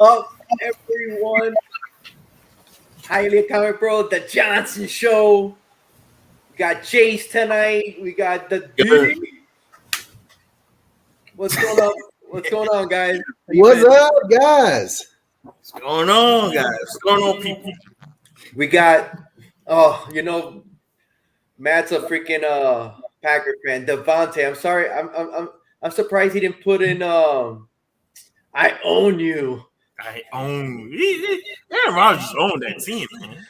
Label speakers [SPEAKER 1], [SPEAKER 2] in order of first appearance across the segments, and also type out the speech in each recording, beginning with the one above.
[SPEAKER 1] up, everyone? Highly Comic Bro, the Johnson Show. We got Jace tonight. We got the Diddy. What's going on? What's going on, guys?
[SPEAKER 2] What's up, guys?
[SPEAKER 3] What's going on, guys? What's going on, people?
[SPEAKER 1] We got, Matt's a freaking Packer fan. Devontae, I'm sorry. I'm surprised he didn't put in I own you.
[SPEAKER 3] I own. Aaron Rodgers owned that team, man.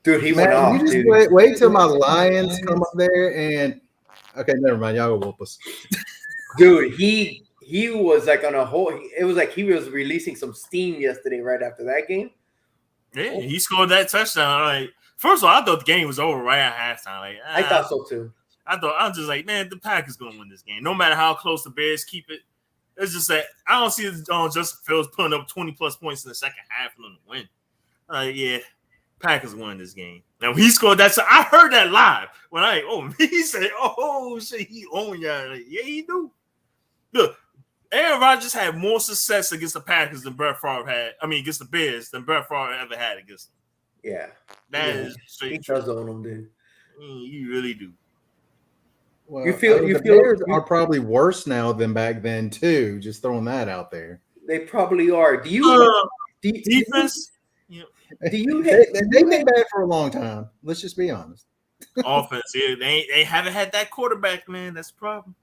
[SPEAKER 1] Dude, he
[SPEAKER 2] Man,
[SPEAKER 1] went off.
[SPEAKER 2] you just
[SPEAKER 1] dude.
[SPEAKER 2] wait till my Lions come up there and okay, never mind. Y'all will whoop us.
[SPEAKER 1] Dude, he was like on a whole. It was like he was releasing some steam yesterday, right after that game.
[SPEAKER 3] Yeah, he scored that touchdown. Like, first of all, I thought the game was over right at halftime. Like,
[SPEAKER 1] I thought so too.
[SPEAKER 3] I was just like, man, the Packers gonna win this game, no matter how close the Bears keep it. It's just that I don't see Justin Fields putting up 20 plus points in the second half for them to win. Yeah, Packers won this game. Now he scored that. So I heard that live when he said, "Oh shit, he owned y'all." Like, yeah, he do. Look, Aaron Rodgers had more success against the Packers than Brett Favre had. I mean, against the Bears than Brett Favre ever had against them.
[SPEAKER 1] Yeah,
[SPEAKER 3] that is straight.
[SPEAKER 1] He does own them, dude.
[SPEAKER 3] You really do.
[SPEAKER 2] Well,
[SPEAKER 1] the
[SPEAKER 2] Bears are probably worse now than back then too. Just throwing that out there.
[SPEAKER 1] They probably are. Do you
[SPEAKER 3] defense?
[SPEAKER 1] Do you?
[SPEAKER 2] They've been bad for a long time. Let's just be honest.
[SPEAKER 3] Offense, yeah, they haven't had that quarterback, man. That's the problem.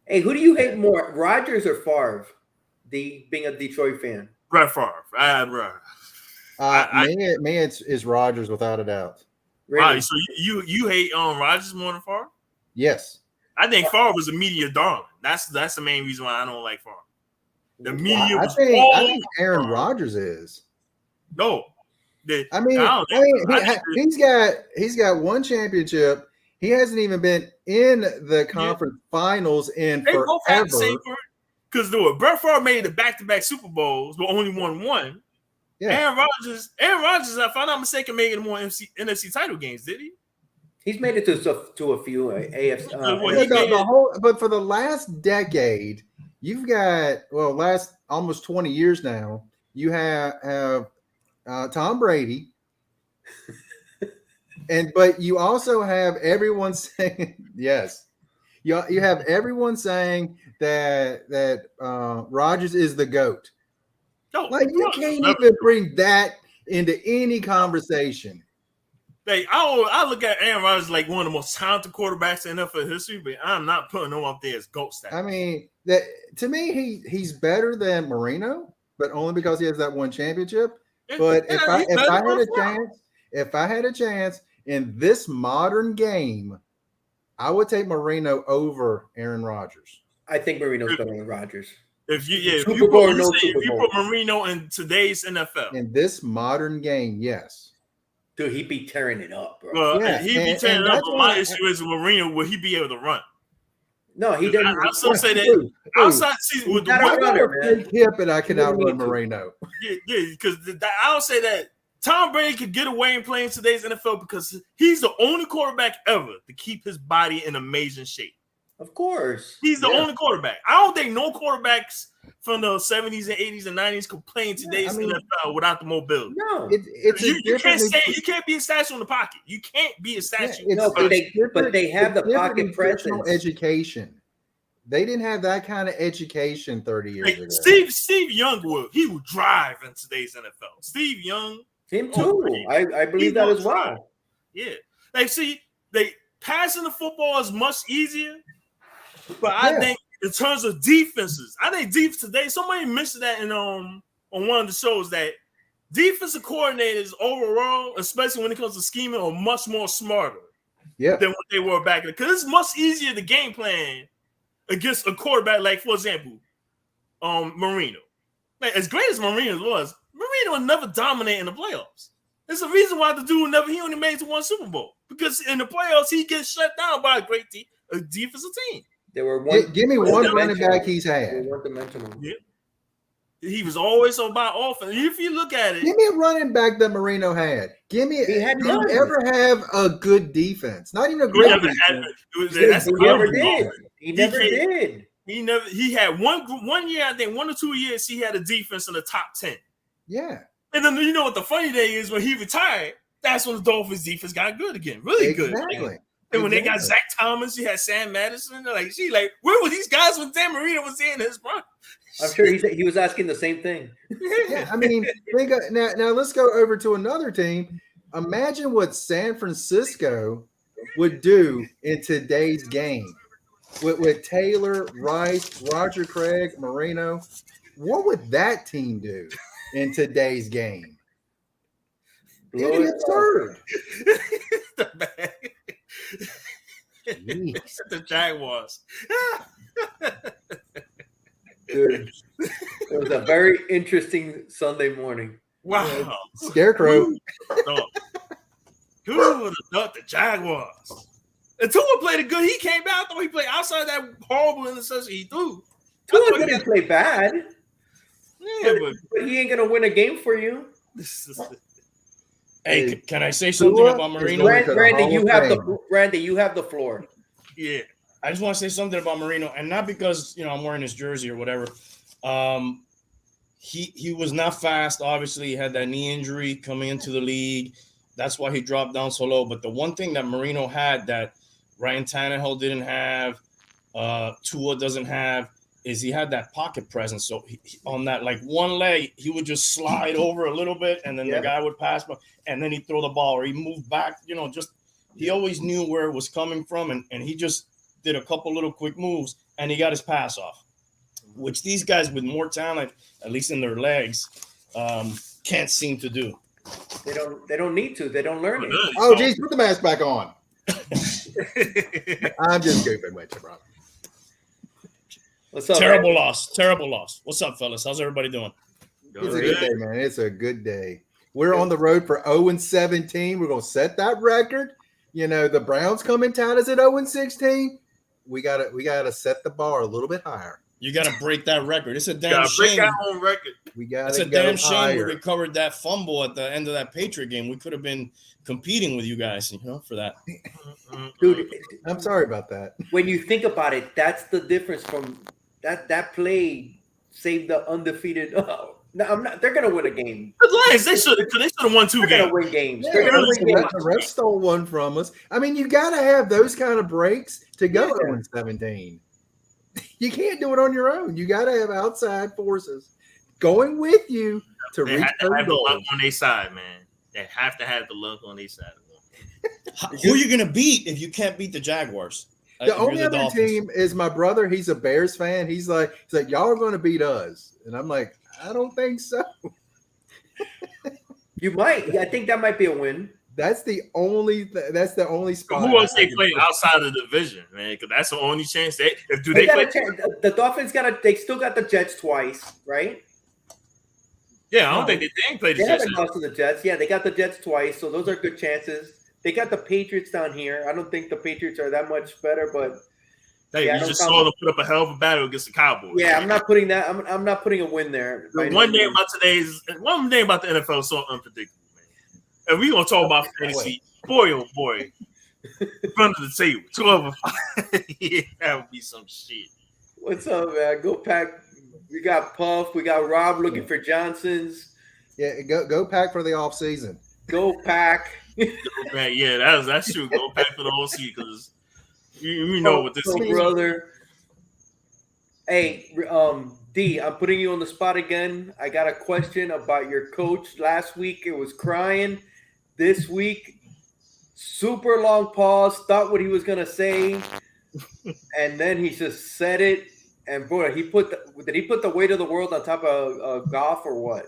[SPEAKER 1] Hey, who do you hate more, Rodgers or Favre? Being a Detroit fan,
[SPEAKER 3] Brett Favre.
[SPEAKER 2] Me, it's Rodgers without a doubt.
[SPEAKER 1] Really?
[SPEAKER 3] Right, so you hate Rodgers more than Favre?
[SPEAKER 2] Yes.
[SPEAKER 3] I think Favre was a media darling. That's the main reason why I don't like Favre. The media
[SPEAKER 2] I think Aaron Rodgers is.
[SPEAKER 3] No.
[SPEAKER 2] He's got one championship. He hasn't even been in the conference finals in
[SPEAKER 3] they
[SPEAKER 2] forever.
[SPEAKER 3] Both have the same because Brett Favre made the back-to-back Super Bowls, but only won one. Yeah. Aaron Rodgers, if I'm not mistaken, made it more NFC title games, did he?
[SPEAKER 1] He's made it to a few AFC.
[SPEAKER 2] But for the last decade, you've got last almost 20 years now. You have Tom Brady, but you also have everyone saying yes. You have everyone saying that Rodgers is the GOAT.
[SPEAKER 3] No,
[SPEAKER 2] you can't even bring that into any conversation.
[SPEAKER 3] I look at Aaron Rodgers like one of the most talented quarterbacks in NFL history, but I'm not putting him up there as GOAT status.
[SPEAKER 2] I mean, to me, he's better than Marino, but only because he has that one championship. But if I had a chance in this modern game, I would take Marino over Aaron Rodgers.
[SPEAKER 1] I think Marino's better than Rodgers.
[SPEAKER 3] If you put Marino in today's NFL
[SPEAKER 2] in this modern game, yes.
[SPEAKER 1] Dude, he'd be tearing it up, bro.
[SPEAKER 3] Well, he'd be tearing it up. But my issue is with Marino, will he be able to run?
[SPEAKER 1] No, he doesn't.
[SPEAKER 3] I still say that outside season with the
[SPEAKER 2] runner, hip and I can outrun Marino.
[SPEAKER 3] Yeah, because I don't say that Tom Brady could get away and play in today's NFL because he's the only quarterback ever to keep his body in amazing shape.
[SPEAKER 1] Of course.
[SPEAKER 3] He's the only quarterback. I don't think no quarterbacks from the 70s and 80s and 90s could play in today's NFL without the mobility.
[SPEAKER 1] No.
[SPEAKER 3] You can't be a statue in the pocket. You can't be a statue.
[SPEAKER 1] But they have the pocket presence.
[SPEAKER 2] Education. They didn't have that kind of education 30 years ago.
[SPEAKER 3] Steve Young would drive in today's NFL. Steve Young.
[SPEAKER 1] Him too. I believe that as well.
[SPEAKER 3] Yeah. Passing the football is much easier. But I think in terms of defenses, I think defense today, somebody mentioned that on one of the shows that defensive coordinators overall, especially when it comes to scheming, are much more smarter than what they were back then. Because it's much easier to game plan against a quarterback like, for example, Marino. Like, as great as Marino was never dominate in the playoffs. There's a reason why the dude he only made it to one Super Bowl. Because in the playoffs, he gets shut down by a defensive team.
[SPEAKER 1] There were
[SPEAKER 2] give me one running back he's had.
[SPEAKER 1] One-dimensional.
[SPEAKER 3] Yeah. He was always about offense. If you look at it,
[SPEAKER 2] give me a running back that Marino had. Did he ever have a good defense? Not even a great defense.
[SPEAKER 1] He never did.
[SPEAKER 3] He had one year, I think 1 or 2 years, he had a defense in the top 10.
[SPEAKER 2] Yeah.
[SPEAKER 3] And then you know what the funny thing is, when he retired, that's when the Dolphins defense got good again, really good.
[SPEAKER 2] Exactly.
[SPEAKER 3] And when they got Zach Thomas, you had Sam Madison. Where were these guys when Dan Marino was in his prime?
[SPEAKER 1] I'm sure he was asking the same thing.
[SPEAKER 2] Yeah, I mean, now let's go over to another team. Imagine what San Francisco would do in today's game with Taylor, Rice, Roger Craig, Marino. What would that team do in today's game? It'd be absurd.
[SPEAKER 3] The Jaguars.
[SPEAKER 1] Dude, it was a very interesting Sunday morning.
[SPEAKER 3] Wow.
[SPEAKER 2] Scarecrow.
[SPEAKER 3] Who would have thought the Jaguars? And Tua played it good. He came out, though he played outside that horrible interception he threw.
[SPEAKER 1] Tua didn't play bad.
[SPEAKER 3] Yeah,
[SPEAKER 1] but he ain't going to win a game for you.
[SPEAKER 4] Hey, can I say something about Marino?
[SPEAKER 1] Randy, you have the floor.
[SPEAKER 3] Yeah.
[SPEAKER 4] I just want to say something about Marino, and not because I'm wearing his jersey or whatever. He was not fast. Obviously, he had that knee injury coming into the league. That's why he dropped down so low. But the one thing that Marino had that Ryan Tannehill didn't have, Tua doesn't have, is he had that pocket presence. So he, on that one leg, he would just slide over a little bit, and then the guy would pass, and then he'd throw the ball, or he moved back. He always knew where it was coming from, and he just did a couple little quick moves, and he got his pass off, which these guys with more talent, at least in their legs, can't seem to do.
[SPEAKER 1] They don't need to. They don't learn it.
[SPEAKER 2] Oh, geez, put the mask back on. I'm just goofing with you, bro.
[SPEAKER 1] What's up?
[SPEAKER 4] Terrible loss. What's up, fellas? How's everybody doing?
[SPEAKER 2] It's a good day, man. It's a good day. We're on the road for 0-17. We're going to set that record. The Browns come in town as at 0-16. We gotta set the bar a little bit higher.
[SPEAKER 4] You got to break that record. It's a damn shame.
[SPEAKER 3] Break our own record.
[SPEAKER 4] It's a damn shame we recovered that fumble at the end of that Patriot game. We could have been competing with you guys, for that.
[SPEAKER 1] Dude,
[SPEAKER 2] I'm sorry about that.
[SPEAKER 1] When you think about it, that's the difference from that play saved the undefeated. No, I'm not. They're gonna win a game.
[SPEAKER 3] The Lions, they should have won 2 games.
[SPEAKER 1] They're gonna win games.
[SPEAKER 2] Yeah,
[SPEAKER 1] They're gonna win games.
[SPEAKER 2] The rest stole one from us. I mean, you got to have those kind of breaks to go 0-17. You can't do it on your own. You got to have outside forces going with you to reach those
[SPEAKER 3] have
[SPEAKER 2] goals.
[SPEAKER 3] the luck on their side, man. They have to have the luck on their side.
[SPEAKER 4] Who are you going to beat if you can't beat the Jaguars?
[SPEAKER 2] The only other team is my brother. He's a Bears fan. He's like, y'all are going to beat us. And I'm like, I don't think so.
[SPEAKER 1] You might. I think that might be a win.
[SPEAKER 2] That's the only spot.
[SPEAKER 3] Who else they play outside of the division, man? Because that's the only chance they play.
[SPEAKER 1] The Dolphins they still got the Jets twice, right?
[SPEAKER 3] Yeah, I don't think they ain't played the Jets.
[SPEAKER 1] They haven't lost to the Jets. Yeah, they got the Jets twice, so those are good chances. They got the Patriots down here. I don't think the Patriots are that much better, but
[SPEAKER 3] you just saw them put up a hell of a battle against the Cowboys.
[SPEAKER 1] Yeah, I'm not putting that. I'm not putting a win there.
[SPEAKER 3] One thing about the NFL is so unpredictable. And we're going to talk about fantasy. Boy, oh boy. Front of the table. 12 yeah, that would be some shit.
[SPEAKER 1] What's up, man? Go Pack. We got Puff. We got Rob looking for Johnsons.
[SPEAKER 2] Yeah, go Pack for the off season.
[SPEAKER 1] Go Pack.
[SPEAKER 3] Go Pack. Yeah, that's true. Go Pack for the whole season because you know what this is.
[SPEAKER 1] Brother. Hey, D, I'm putting you on the spot again. I got a question about your coach. Last week it was crying. This week, super long pause, thought what he was going to say, and then he just said it. And boy, did he put the weight of the world on top of Goff or what?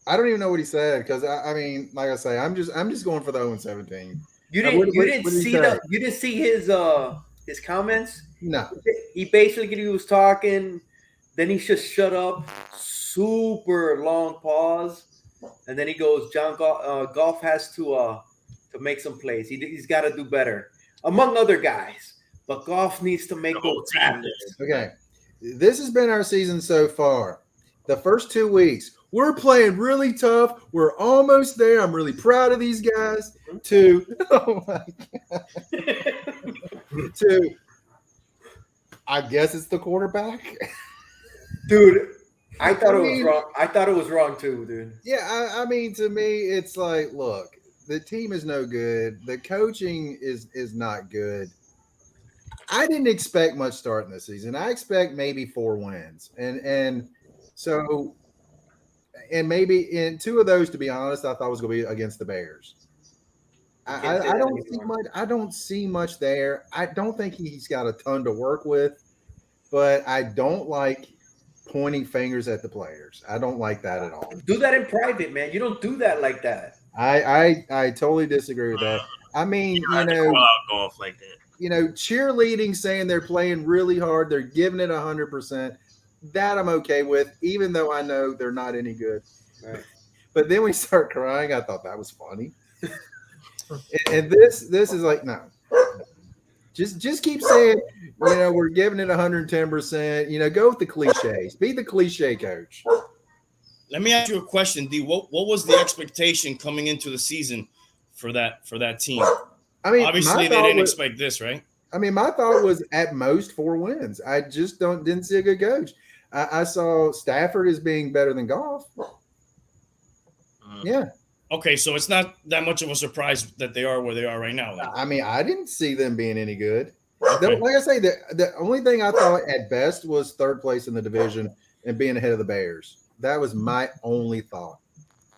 [SPEAKER 2] I don't even know what he said because I mean, like I say, I'm just going for the 0-17.
[SPEAKER 1] You didn't see his comments?
[SPEAKER 2] No.
[SPEAKER 1] He was talking, then he just shut up. Super long pause. And then he goes, Goff has to make some plays. He's got to do better, among other guys. But Goff needs to make those tackles.
[SPEAKER 2] Okay, this has been our season so far. The first 2 weeks, we're playing really tough. We're almost there. I'm really proud of these guys. Oh my God. I guess it's the quarterback.
[SPEAKER 1] Dude, I thought it was wrong. I thought it was wrong too, dude.
[SPEAKER 2] Yeah, I mean, to me, it's like, look, the team is no good. The coaching is not good. I didn't expect much starting this season. I expect maybe 4 wins, and so, and maybe in 2 of those, to be honest, I thought was going to be against the Bears. I don't see much. I don't see much there. I don't think he's got a ton to work with, but I don't like pointing fingers at the players. I don't like that at all.
[SPEAKER 1] Do that in private, man. You don't do that like that.
[SPEAKER 2] I totally disagree with that. I mean,
[SPEAKER 3] golf like that.
[SPEAKER 2] Cheerleading, saying they're playing really hard, they're giving it 100%. That I'm okay with, even though I know they're not any good.
[SPEAKER 1] Right.
[SPEAKER 2] But then we start crying. I thought that was funny. And this is like, no. Just keep saying, we're giving it 110%. Go with the cliches. Be the cliche coach.
[SPEAKER 4] Let me ask you a question, D. What was the expectation coming into the season for that team?
[SPEAKER 2] I mean,
[SPEAKER 4] obviously they didn't expect this, right?
[SPEAKER 2] I mean, my thought was at most 4 wins. I just didn't see a good coach. I saw Stafford as being better than Goff. Yeah.
[SPEAKER 4] Okay, so it's not that much of a surprise that they are where they are right now. Then.
[SPEAKER 2] I mean, I didn't see them being any good.
[SPEAKER 4] Okay.
[SPEAKER 2] Like I say, the only thing I thought at best was 3rd place in the division and being ahead of the Bears. That was my only thought.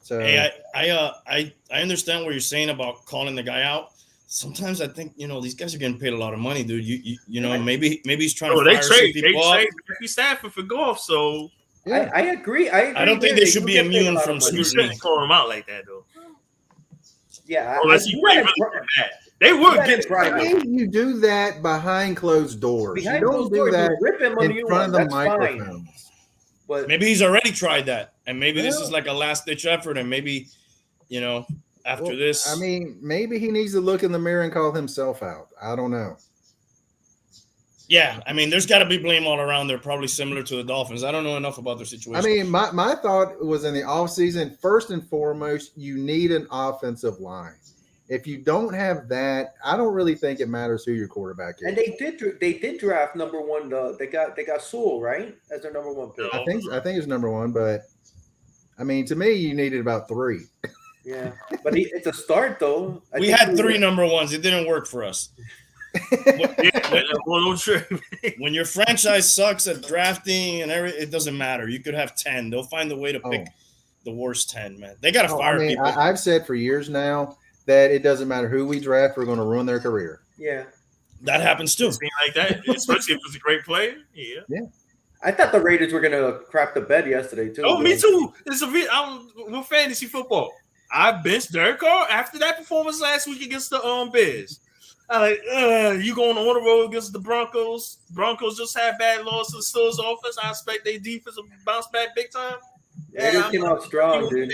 [SPEAKER 2] So
[SPEAKER 4] hey, I understand what you're saying about calling the guy out. Sometimes I think these guys are getting paid a lot of money, dude. Maybe he's trying to fire some people up.
[SPEAKER 3] They Stafford for Goff, so
[SPEAKER 1] yeah. I agree.
[SPEAKER 4] I don't think they should be immune from scrutiny.
[SPEAKER 3] You shouldn't call him out like that, though.
[SPEAKER 1] Yeah,
[SPEAKER 3] unless you play really bad. They would get
[SPEAKER 2] private. You do that behind closed doors. You don't do that in front of the microphones.
[SPEAKER 1] But
[SPEAKER 4] maybe he's already tried that, and maybe this is like a last-ditch effort, and maybe after this.
[SPEAKER 2] I mean, maybe he needs to look in the mirror and call himself out. I don't know.
[SPEAKER 4] Yeah, I mean, there's got to be blame all around. They're probably similar to the Dolphins. I don't know enough about their situation.
[SPEAKER 2] I mean, my thought was in the offseason, first and foremost, you need an offensive line. If you don't have that, I don't really think it matters who your quarterback is.
[SPEAKER 1] And they did draft number 1. They got Sewell, right, as their number 1 pick.
[SPEAKER 2] I think it's number 1, but I mean, to me, you needed about 3.
[SPEAKER 1] Yeah, but it's a start though.
[SPEAKER 4] We had 3 number 1s. It didn't work for us. When your franchise sucks at drafting and everything, it doesn't matter. You could have 10. They'll find a way to pick the worst 10, man. They got to fire people.
[SPEAKER 2] I've said for years now that it doesn't matter who we draft, we're going to ruin their career.
[SPEAKER 1] Yeah.
[SPEAKER 4] That happens too.
[SPEAKER 3] Like that, especially if it's a great player. Yeah.
[SPEAKER 1] I thought the Raiders were going to crap the bed yesterday too.
[SPEAKER 3] Oh, me too. I'm with fantasy football. I benched Derek Carr after that performance last week against the Bears. You going on the road against the Broncos. Broncos just had bad loss to the Steelers offense. I expect their defense will bounce back big time.
[SPEAKER 1] Raiders came out strong, dude.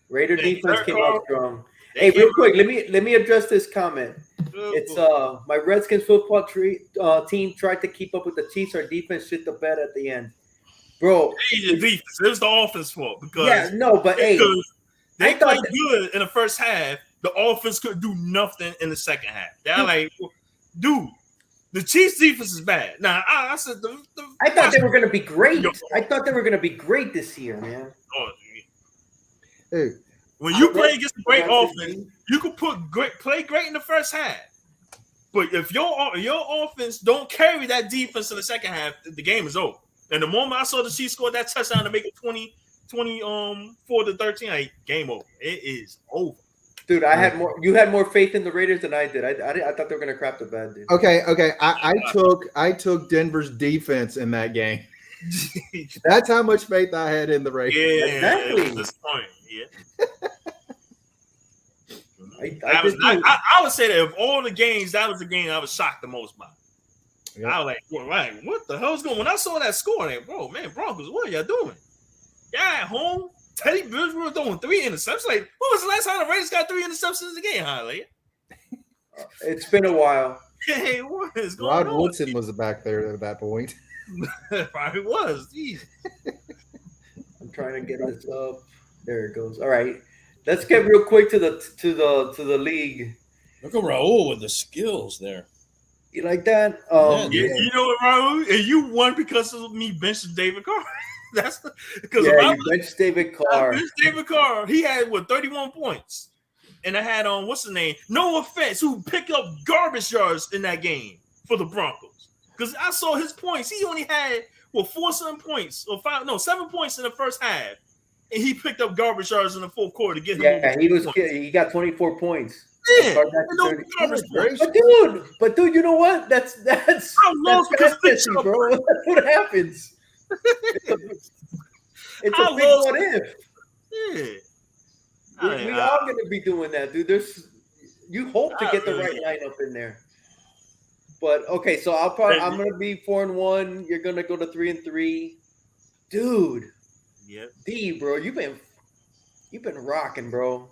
[SPEAKER 1] Raider defense came out strong. Hey, real quick, let me address this comment. It's my Redskins football team tried to keep up with the Chiefs. Our defense shit the bed at the end, bro.
[SPEAKER 3] The defense. It was the offense fault because they played good in the first half. The offense couldn't do nothing in the second half. They're like, dude, the Chiefs defense is bad. Now, I said
[SPEAKER 1] I thought they were going to be great. I thought they were going to be great this year, man.
[SPEAKER 2] Dude,
[SPEAKER 3] when you play against a great offense, you can play great in the first half. But if your offense don't carry that defense in the second half, the game is over. And the moment I saw the Chiefs score that touchdown to make it 24-13, game over. It is over.
[SPEAKER 1] Dude, you had more faith in the Raiders than I did. I thought they were going to crap the bed, dude.
[SPEAKER 2] Okay. I took Denver's defense in that game. That's how much faith I had in the Raiders.
[SPEAKER 3] Yeah,
[SPEAKER 1] exactly.
[SPEAKER 3] This point. Yeah.
[SPEAKER 1] I
[SPEAKER 3] would say that of all the games, that was the game I was shocked the most by. Yep. I was like, what the hell's going on? When I saw that score, Broncos, what are y'all doing? Y'all at home? Teddy Bridgewater throwing 3 interceptions. Like, when was the last time the Raiders got 3 interceptions in the game, Holly?
[SPEAKER 1] It's been a while.
[SPEAKER 3] Hey, what is going on?
[SPEAKER 2] Rod Woodson was back there at that point.
[SPEAKER 3] Probably was. Jeez.
[SPEAKER 1] I'm trying to get this up. There it goes. All right, let's get real quick to the league.
[SPEAKER 4] Look at Raul with the skills there.
[SPEAKER 1] You like that?
[SPEAKER 3] You know what, Raul? And you won because of me benching David Carr. That's because
[SPEAKER 1] you benched David Carr.
[SPEAKER 3] David Carr, he had 31 points, and I had on what's his name? No offense, who picked up garbage yards in that game for the Broncos. Because I saw his points. He only had 7 points in the first half, and he picked up garbage yards in the fourth quarter to get him.
[SPEAKER 1] Yeah, he got 24 points.
[SPEAKER 3] Yeah,
[SPEAKER 1] but dude, you know what? That's fantasy, bro. That's what happens. It's a big what if.
[SPEAKER 3] Yeah,
[SPEAKER 1] we are going to be doing that, dude. You hope to get the right lineup in there. But okay, so I'm going to be 4-1. You're going to go to 3-3, dude.
[SPEAKER 3] Yeah,
[SPEAKER 1] D, bro, you've been rocking, bro.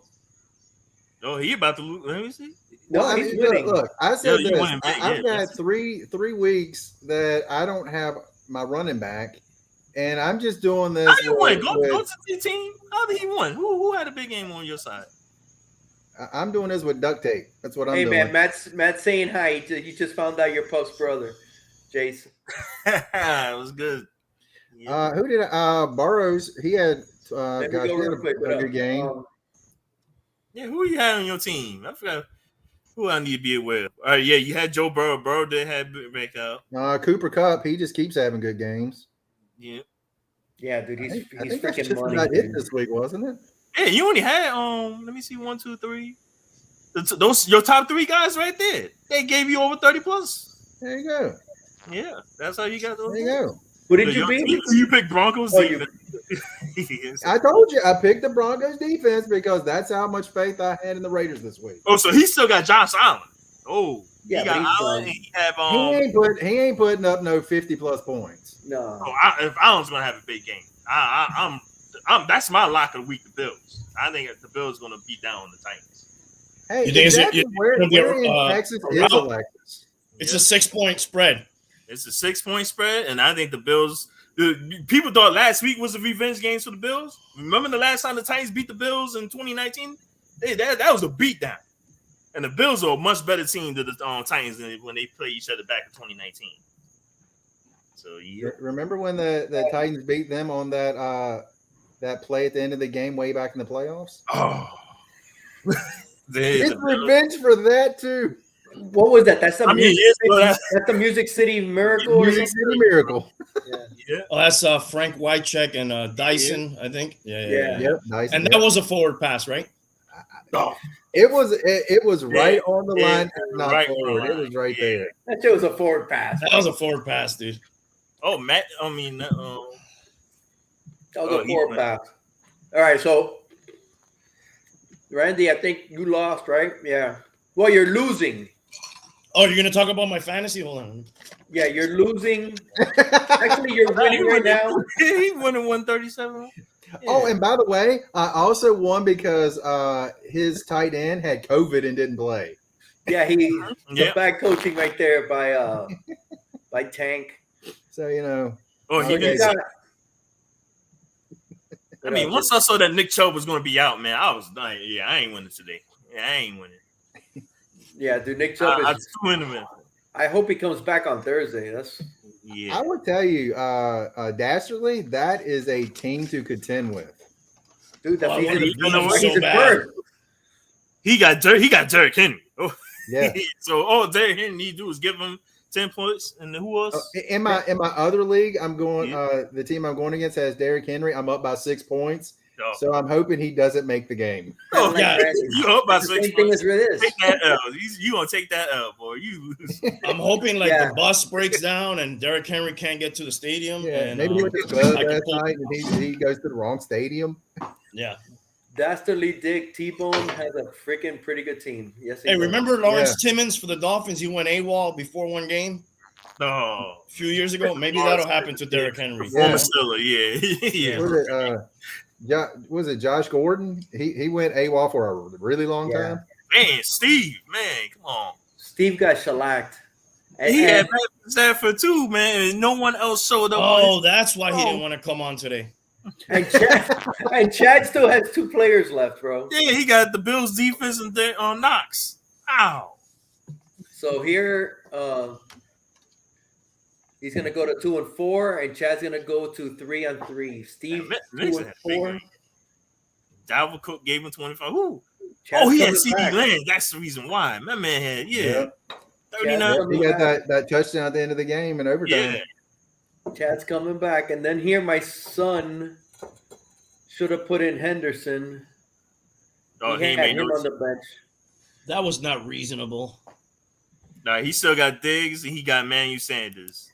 [SPEAKER 3] Oh, he about to lose. Let me see.
[SPEAKER 1] No,
[SPEAKER 2] well,
[SPEAKER 1] he's winning.
[SPEAKER 2] Look, I said this. I've got three weeks that I don't have my running back, and I'm just doing this.
[SPEAKER 3] How you win? Go to the team. How did he win? Who had a big game on your side?
[SPEAKER 2] I'm doing this with duct tape. That's what I'm doing.
[SPEAKER 1] Hey, man, Matt's saying hi. He just found out your Puff's brother, Jason.
[SPEAKER 3] It was good.
[SPEAKER 2] Yeah. Who did Burrows? He had a good game.
[SPEAKER 3] Yeah, who you had on your team? I forgot who I need to be aware of. All right, yeah, you had Joe Burrow. Burrow did have breakout.
[SPEAKER 2] Cooper Kupp, he just keeps having good games.
[SPEAKER 3] Yeah.
[SPEAKER 1] Yeah, dude, he's freaking
[SPEAKER 2] that's just
[SPEAKER 1] money.
[SPEAKER 2] about it this week, wasn't it?
[SPEAKER 3] Yeah, you only had let me see, 1, 2, 3. Those your top 3 guys right there. They gave you over 30 plus.
[SPEAKER 2] There you go.
[SPEAKER 3] Yeah, that's how you got those.
[SPEAKER 2] There you go.
[SPEAKER 1] Who did you beat?
[SPEAKER 3] You picked Broncos.
[SPEAKER 2] I told you I picked the Broncos defense because that's how much faith I had in the Raiders this week.
[SPEAKER 3] Oh, so he still got Josh Allen. Oh,
[SPEAKER 1] yeah,
[SPEAKER 3] he got Allen. And he have
[SPEAKER 2] he ain't putting up no 50+ points.
[SPEAKER 1] No.
[SPEAKER 3] If Allen's gonna have a big game, I'm that's my lock of the week. The Bills. I think the Bills gonna beat down on the Titans.
[SPEAKER 2] Hey, exactly where in Texas is Alexis?
[SPEAKER 4] It's a 6-point spread.
[SPEAKER 3] It's a 6-point spread, and I think the Bills. People thought last week was a revenge game for the Bills. Remember the last time the Titans beat the Bills in 2019? That was a beatdown. And the Bills are a much better team than the Titans than when they played each other back in 2019. So yeah.
[SPEAKER 2] Remember when the Titans beat them on that play at the end of the game way back in the playoffs?
[SPEAKER 3] Oh,
[SPEAKER 2] it's revenge for that too.
[SPEAKER 1] What was that? That's the Music City Miracle.
[SPEAKER 2] Music City Miracle.
[SPEAKER 3] Yeah.
[SPEAKER 4] Oh, that's Frank Wycheck and Dyson, I think. Yeah.
[SPEAKER 2] Yep, Dyson,
[SPEAKER 4] and that was a forward pass, right?
[SPEAKER 3] Oh.
[SPEAKER 2] It was right on the line. Not
[SPEAKER 3] right
[SPEAKER 2] forward. It was right there.
[SPEAKER 1] That shit was a forward pass.
[SPEAKER 4] That was a forward pass, dude.
[SPEAKER 3] Oh, Matt. I mean,
[SPEAKER 1] that was a forward pass. All right, so Randy, I think you lost, right? Yeah. Well, you're losing.
[SPEAKER 4] Oh, you're gonna talk about my fantasy? Hold on.
[SPEAKER 1] Yeah, you're losing. Actually, you're winning right now.
[SPEAKER 3] He won in 137.
[SPEAKER 2] Yeah. Oh, and by the way, I also won because his tight end had COVID and didn't play.
[SPEAKER 1] Yeah, the bad coaching right there by Tank.
[SPEAKER 2] So you know.
[SPEAKER 3] Oh, he did. I mean, once I saw that Nick Chubb was going to be out, man, I was like, yeah, I ain't winning today. Yeah, I ain't winning.
[SPEAKER 1] Yeah, dude, Nick Chubb is. I hope he comes back on Thursday.
[SPEAKER 2] I would tell you, Dastardly, that is a team to contend with.
[SPEAKER 1] Dude, that's
[SPEAKER 3] He got Derrick Henry. Oh.
[SPEAKER 2] Yeah.
[SPEAKER 3] So all Derrick Henry need to do is give him 10 points. And who else?
[SPEAKER 2] In my other league, I'm going. The team I'm going against has Derrick Henry. I'm up by 6 points. Oh. So I'm hoping he doesn't make the game.
[SPEAKER 3] Oh, yeah. You up by 6 points.
[SPEAKER 1] Take
[SPEAKER 3] that L. You going to take that L, boy. You lose.
[SPEAKER 4] I'm hoping the bus breaks down and Derrick Henry can't get to the stadium.
[SPEAKER 2] Yeah,
[SPEAKER 4] and,
[SPEAKER 2] maybe he went to the club last night and he goes to the wrong stadium.
[SPEAKER 4] Yeah.
[SPEAKER 1] Dastardly Dick T-Bone has a freaking pretty good team. Yes.
[SPEAKER 4] Hey, remember Lawrence Timmons for the Dolphins? He went AWOL before one game.
[SPEAKER 3] No,
[SPEAKER 4] a few years ago. Maybe that'll happen to Derrick Henry.
[SPEAKER 3] Yeah. Yeah.
[SPEAKER 2] Was it Josh Gordon? He went AWOL for a really long time.
[SPEAKER 3] Man, Steve, man, come on.
[SPEAKER 1] Steve got shellacked.
[SPEAKER 3] He had Stafford too, man, and no one else showed up.
[SPEAKER 4] Oh, that's why he didn't want to come on today.
[SPEAKER 1] And Chad still has 2 players left, bro.
[SPEAKER 3] Yeah, he got the Bills defense and on Knox. Ow.
[SPEAKER 1] So here, He's gonna go to 2-4, and Chad's gonna go to 3-3. Steve 2-4.
[SPEAKER 3] Dalvin Cook gave him 25. Who?
[SPEAKER 1] Chad's
[SPEAKER 3] He had
[SPEAKER 1] coming
[SPEAKER 3] CD
[SPEAKER 1] back.
[SPEAKER 3] Lamb. That's the reason why. My man had 39.
[SPEAKER 1] Chad's
[SPEAKER 2] He got that touchdown at the end of the game in overtime.
[SPEAKER 3] Yeah.
[SPEAKER 1] Chad's coming back, and then here my son should have put in Henderson.
[SPEAKER 3] Oh,
[SPEAKER 1] he
[SPEAKER 3] he
[SPEAKER 1] had
[SPEAKER 3] made
[SPEAKER 1] him
[SPEAKER 3] no.
[SPEAKER 1] on the bench.
[SPEAKER 4] That was not reasonable.
[SPEAKER 3] Nah, he still got Diggs and he got Manu Sanders.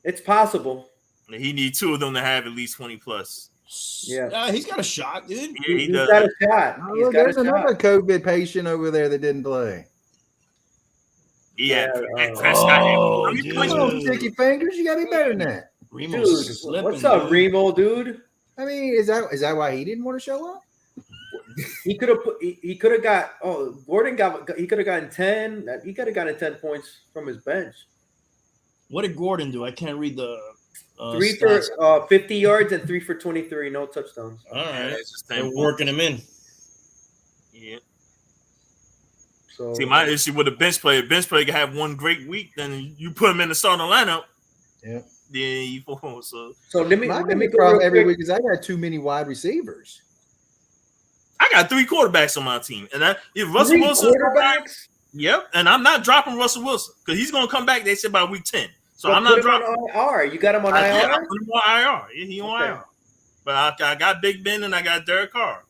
[SPEAKER 1] It's possible.
[SPEAKER 3] And he need two of them to have at least 20 plus.
[SPEAKER 1] Yeah.
[SPEAKER 4] He's got a shot, dude.
[SPEAKER 3] Yeah, he
[SPEAKER 1] He's
[SPEAKER 3] does.
[SPEAKER 1] got a shot.
[SPEAKER 2] Oh,
[SPEAKER 1] He's
[SPEAKER 2] look,
[SPEAKER 1] got a
[SPEAKER 2] there's another
[SPEAKER 1] shot.
[SPEAKER 2] COVID patient over there that didn't play.
[SPEAKER 3] Yeah.
[SPEAKER 1] Prescott.
[SPEAKER 4] Oh,
[SPEAKER 3] Prescott.
[SPEAKER 4] dude.
[SPEAKER 2] Come on, sticky fingers. You got to be better than that.
[SPEAKER 4] Remo's
[SPEAKER 1] Dude,
[SPEAKER 4] slipping,
[SPEAKER 1] what's up,
[SPEAKER 4] dude.
[SPEAKER 1] Remo, dude?
[SPEAKER 2] I mean, is that why he didn't want to show up?
[SPEAKER 1] He could have he could have got Gordon he could have gotten 10. He could have gotten 10 points from his bench.
[SPEAKER 4] What did Gordon do? I can't read the
[SPEAKER 1] 3
[SPEAKER 4] stats.
[SPEAKER 1] for 50 yards and 3 for 23, no touchdowns.
[SPEAKER 4] All right.
[SPEAKER 3] That's just
[SPEAKER 4] They're
[SPEAKER 3] 10
[SPEAKER 4] working him in.
[SPEAKER 3] Yeah.
[SPEAKER 1] So
[SPEAKER 3] See, my issue with a bench player can have one great week, then you put him in the starting lineup.
[SPEAKER 2] Yeah.
[SPEAKER 3] Then you fall. So
[SPEAKER 1] let me
[SPEAKER 2] My
[SPEAKER 1] go
[SPEAKER 2] big problem
[SPEAKER 1] real
[SPEAKER 2] every
[SPEAKER 1] quick.
[SPEAKER 2] week is I got too many wide receivers.
[SPEAKER 3] I got 3 quarterbacks on my team, and if Russell
[SPEAKER 1] 3
[SPEAKER 3] Wilson,
[SPEAKER 1] quarterbacks.
[SPEAKER 3] yep, and I'm not dropping Russell Wilson because he's gonna come back. They said by week 10, so
[SPEAKER 1] But
[SPEAKER 3] I'm not
[SPEAKER 1] put him
[SPEAKER 3] dropping.
[SPEAKER 1] on IR. You got him on
[SPEAKER 3] I
[SPEAKER 1] IR.
[SPEAKER 3] put him on IR. Yeah, he on
[SPEAKER 1] Okay.
[SPEAKER 3] IR. But I got Big Ben and I got Derek Carr.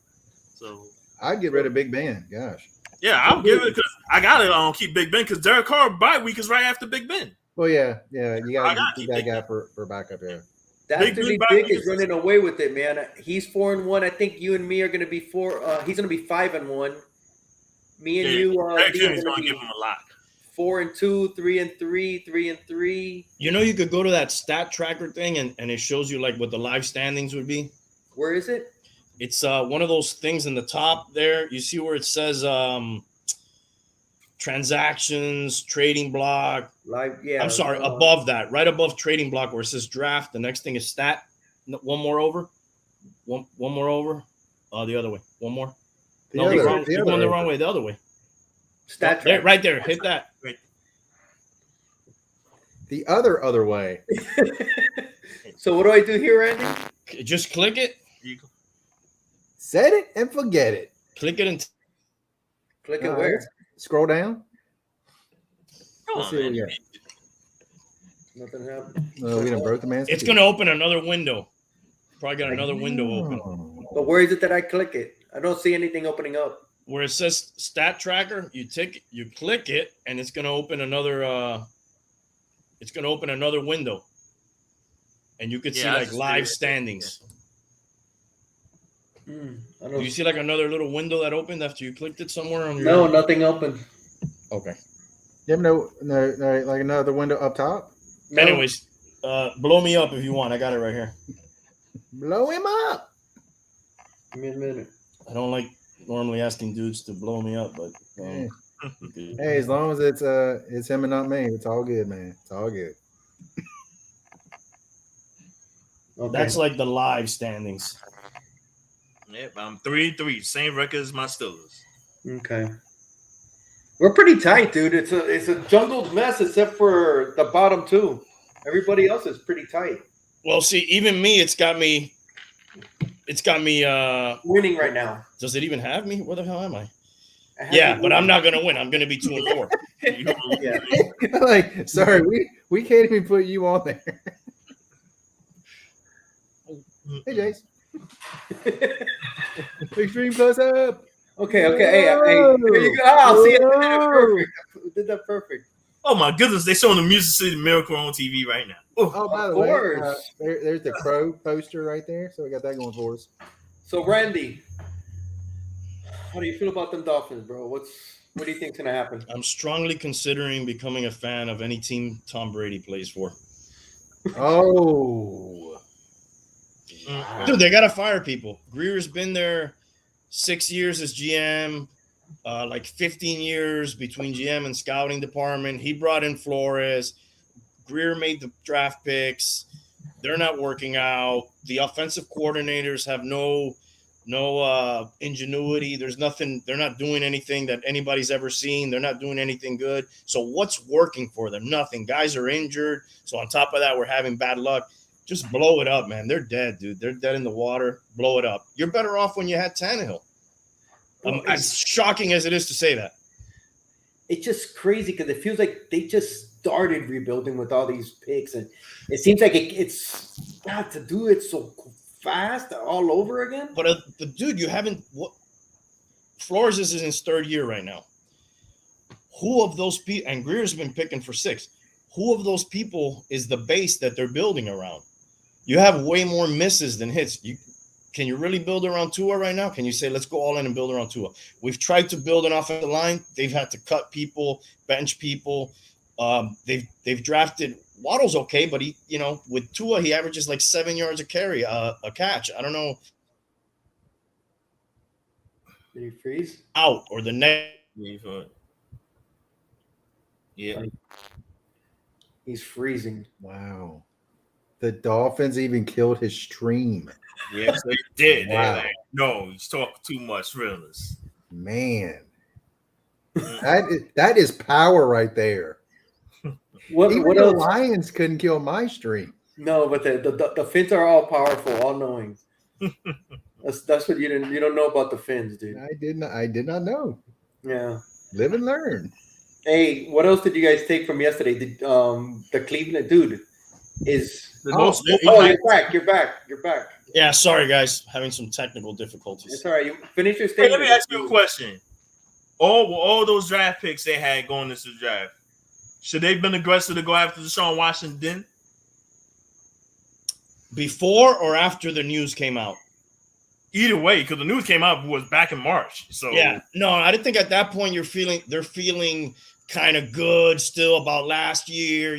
[SPEAKER 3] So
[SPEAKER 2] I'd get rid of Big Ben. Gosh.
[SPEAKER 3] yeah, I'll give it because I gotta keep Big Ben because Derek Carr bye week is right after Big Ben.
[SPEAKER 2] Well, yeah. You
[SPEAKER 3] I
[SPEAKER 2] got
[SPEAKER 3] got
[SPEAKER 2] to
[SPEAKER 3] you,
[SPEAKER 2] keep that
[SPEAKER 3] Big
[SPEAKER 2] guy for backup. Yeah.
[SPEAKER 1] That
[SPEAKER 3] Big
[SPEAKER 1] Billy
[SPEAKER 3] Ben
[SPEAKER 1] Big
[SPEAKER 3] back
[SPEAKER 1] is running away with it, man. He's 4-1. I think you and me are going to be 4. He's going to be 5-1. Me and you,
[SPEAKER 3] Derek
[SPEAKER 1] D,
[SPEAKER 3] Henry's
[SPEAKER 1] are going
[SPEAKER 3] gonna
[SPEAKER 1] to
[SPEAKER 3] give
[SPEAKER 1] be
[SPEAKER 3] him a lot.
[SPEAKER 1] 4-2, 3-3, 3-3.
[SPEAKER 4] You know, you could go to that stat tracker thing and it shows you like what the live standings would be.
[SPEAKER 1] Where is it?
[SPEAKER 4] It's one of those things in the top there. You see where it says transactions, trading block.
[SPEAKER 1] Live, yeah.
[SPEAKER 4] I'm sorry, above that, right above trading block where it says draft. The next thing is stat. One more over. One more over. The other way. One more.
[SPEAKER 2] The other-
[SPEAKER 4] wrong,
[SPEAKER 2] the
[SPEAKER 4] you're
[SPEAKER 2] other
[SPEAKER 4] going the
[SPEAKER 2] way.
[SPEAKER 4] wrong way. The other way.
[SPEAKER 1] Stat
[SPEAKER 4] There,
[SPEAKER 1] track.
[SPEAKER 4] right there. Hit that.
[SPEAKER 2] The other way.
[SPEAKER 1] So what do I do here, Randy?
[SPEAKER 4] Just click it.
[SPEAKER 3] You go.
[SPEAKER 2] Set it and forget it.
[SPEAKER 4] Click it and
[SPEAKER 1] Click it
[SPEAKER 2] All
[SPEAKER 1] where?
[SPEAKER 2] right. Scroll down.
[SPEAKER 3] Come
[SPEAKER 2] Let's
[SPEAKER 3] on,
[SPEAKER 2] see what
[SPEAKER 3] man.
[SPEAKER 2] we got.
[SPEAKER 1] Nothing happened.
[SPEAKER 2] We done broke the man's.
[SPEAKER 4] it's going to open another window. Probably got another window open.
[SPEAKER 2] Oh.
[SPEAKER 1] But where is it that I click it? I don't see anything opening up.
[SPEAKER 4] Where it says stat tracker, you click it, and it's going to open another. It's going to open another window, and you could see
[SPEAKER 3] Yeah, I
[SPEAKER 4] like
[SPEAKER 3] just
[SPEAKER 4] live
[SPEAKER 3] figured-
[SPEAKER 4] standings.
[SPEAKER 1] I
[SPEAKER 4] Do
[SPEAKER 1] don't
[SPEAKER 4] you see like another little window that opened after you clicked it somewhere on your?
[SPEAKER 1] No, nothing open.
[SPEAKER 4] Okay.
[SPEAKER 2] You have no, like another window up top.
[SPEAKER 1] No.
[SPEAKER 4] Anyways, blow me up if you want. I got it right here.
[SPEAKER 2] Blow him up.
[SPEAKER 1] Give me a minute.
[SPEAKER 4] I don't like normally asking dudes to blow me up, but
[SPEAKER 2] Hey,
[SPEAKER 4] you could-
[SPEAKER 2] hey, as long as it's him and not me, it's all good, man. It's all good.
[SPEAKER 1] Okay.
[SPEAKER 4] that's like the live standings.
[SPEAKER 3] Yep, I'm 3-3, same record as my Steelers.
[SPEAKER 1] Okay. We're pretty tight, dude. It's a jumbled mess except for the bottom two. Everybody else is pretty tight.
[SPEAKER 4] Well, see, even me, it's got me.
[SPEAKER 1] Winning right now.
[SPEAKER 4] Does it even have me? Where the hell am I?
[SPEAKER 1] I have
[SPEAKER 4] Yeah,
[SPEAKER 1] you
[SPEAKER 4] but I'm
[SPEAKER 1] winning.
[SPEAKER 4] not gonna win. I'm gonna be 2-4.
[SPEAKER 1] Yeah.
[SPEAKER 2] Like, sorry, we can't even put you on there. Hey, Jace. Extreme close up.
[SPEAKER 1] Okay. Hey, there you go. Oh, see, I did that perfect. I did that perfect.
[SPEAKER 3] Oh my goodness, they're showing the Music City Miracle on TV right now.
[SPEAKER 2] Oh, by the
[SPEAKER 1] Of
[SPEAKER 2] way,
[SPEAKER 1] course.
[SPEAKER 2] there's the Crow poster right there. So we got that going for us.
[SPEAKER 1] So, Randy, how do you feel about them Dolphins, bro? What do you think's gonna happen?
[SPEAKER 4] I'm strongly considering becoming a fan of any team Tom Brady plays for.
[SPEAKER 2] Oh.
[SPEAKER 4] Dude, they gotta fire people. Greer's been there 6 years as GM, like 15 years between GM and scouting department. He brought in Flores. Greer made the draft picks. They're not working out. The offensive coordinators have no no ingenuity. There's nothing. They're not doing anything that anybody's ever seen. They're not doing anything good. So what's working for them? Nothing. Guys are injured. So on top of that, we're having bad luck. Just blow it up, man. They're dead, dude. They're dead in the water. Blow it up. You're better off when you had Tannehill. As shocking as it is to say that.
[SPEAKER 1] It's just crazy because it feels like they just started rebuilding with all these picks, and it seems like it's got to do it so fast all over again.
[SPEAKER 4] But the dude, you haven't. What? Flores is in his third year right now. Who of those people? And Greer's been picking for 6. Who of those people is the base that they're building around? You have way more misses than hits. Can you really build around Tua right now? Can you say, let's go all in and build around Tua? We've tried to build an offensive line. They've had to cut people, bench people. They've drafted Waddle's okay, but he, with Tua, he averages like 7 yards a carry, a catch. I don't know.
[SPEAKER 1] Did he freeze?
[SPEAKER 4] Out or the next.
[SPEAKER 3] Yeah.
[SPEAKER 1] He's freezing.
[SPEAKER 2] Wow. The Dolphins even killed his stream.
[SPEAKER 3] Yes, they did.
[SPEAKER 2] Wow.
[SPEAKER 3] Like, no, he's talking too much realness.
[SPEAKER 2] Man. That is power right there.
[SPEAKER 1] What
[SPEAKER 2] Even the
[SPEAKER 1] else?
[SPEAKER 2] Lions couldn't kill my stream.
[SPEAKER 1] No, but the Finns are all powerful, all knowing. That's what you don't know about the Finns, dude.
[SPEAKER 2] I did not know.
[SPEAKER 1] Yeah.
[SPEAKER 2] Live and learn.
[SPEAKER 1] Hey, what else did you guys take from yesterday? The Cleveland dude is. You're back.
[SPEAKER 4] Yeah, sorry guys, having some technical difficulties.
[SPEAKER 1] It's all right. You finish your
[SPEAKER 3] Hey,
[SPEAKER 1] statement.
[SPEAKER 3] let me ask you a question. All those draft picks they had going into the draft, should they have been aggressive to go after Deshaun Washington?
[SPEAKER 4] Before or after the news came out?
[SPEAKER 3] Either way, because the news came out was back in March. So
[SPEAKER 4] yeah, no, I didn't think at that point they're feeling kind of good still about last year.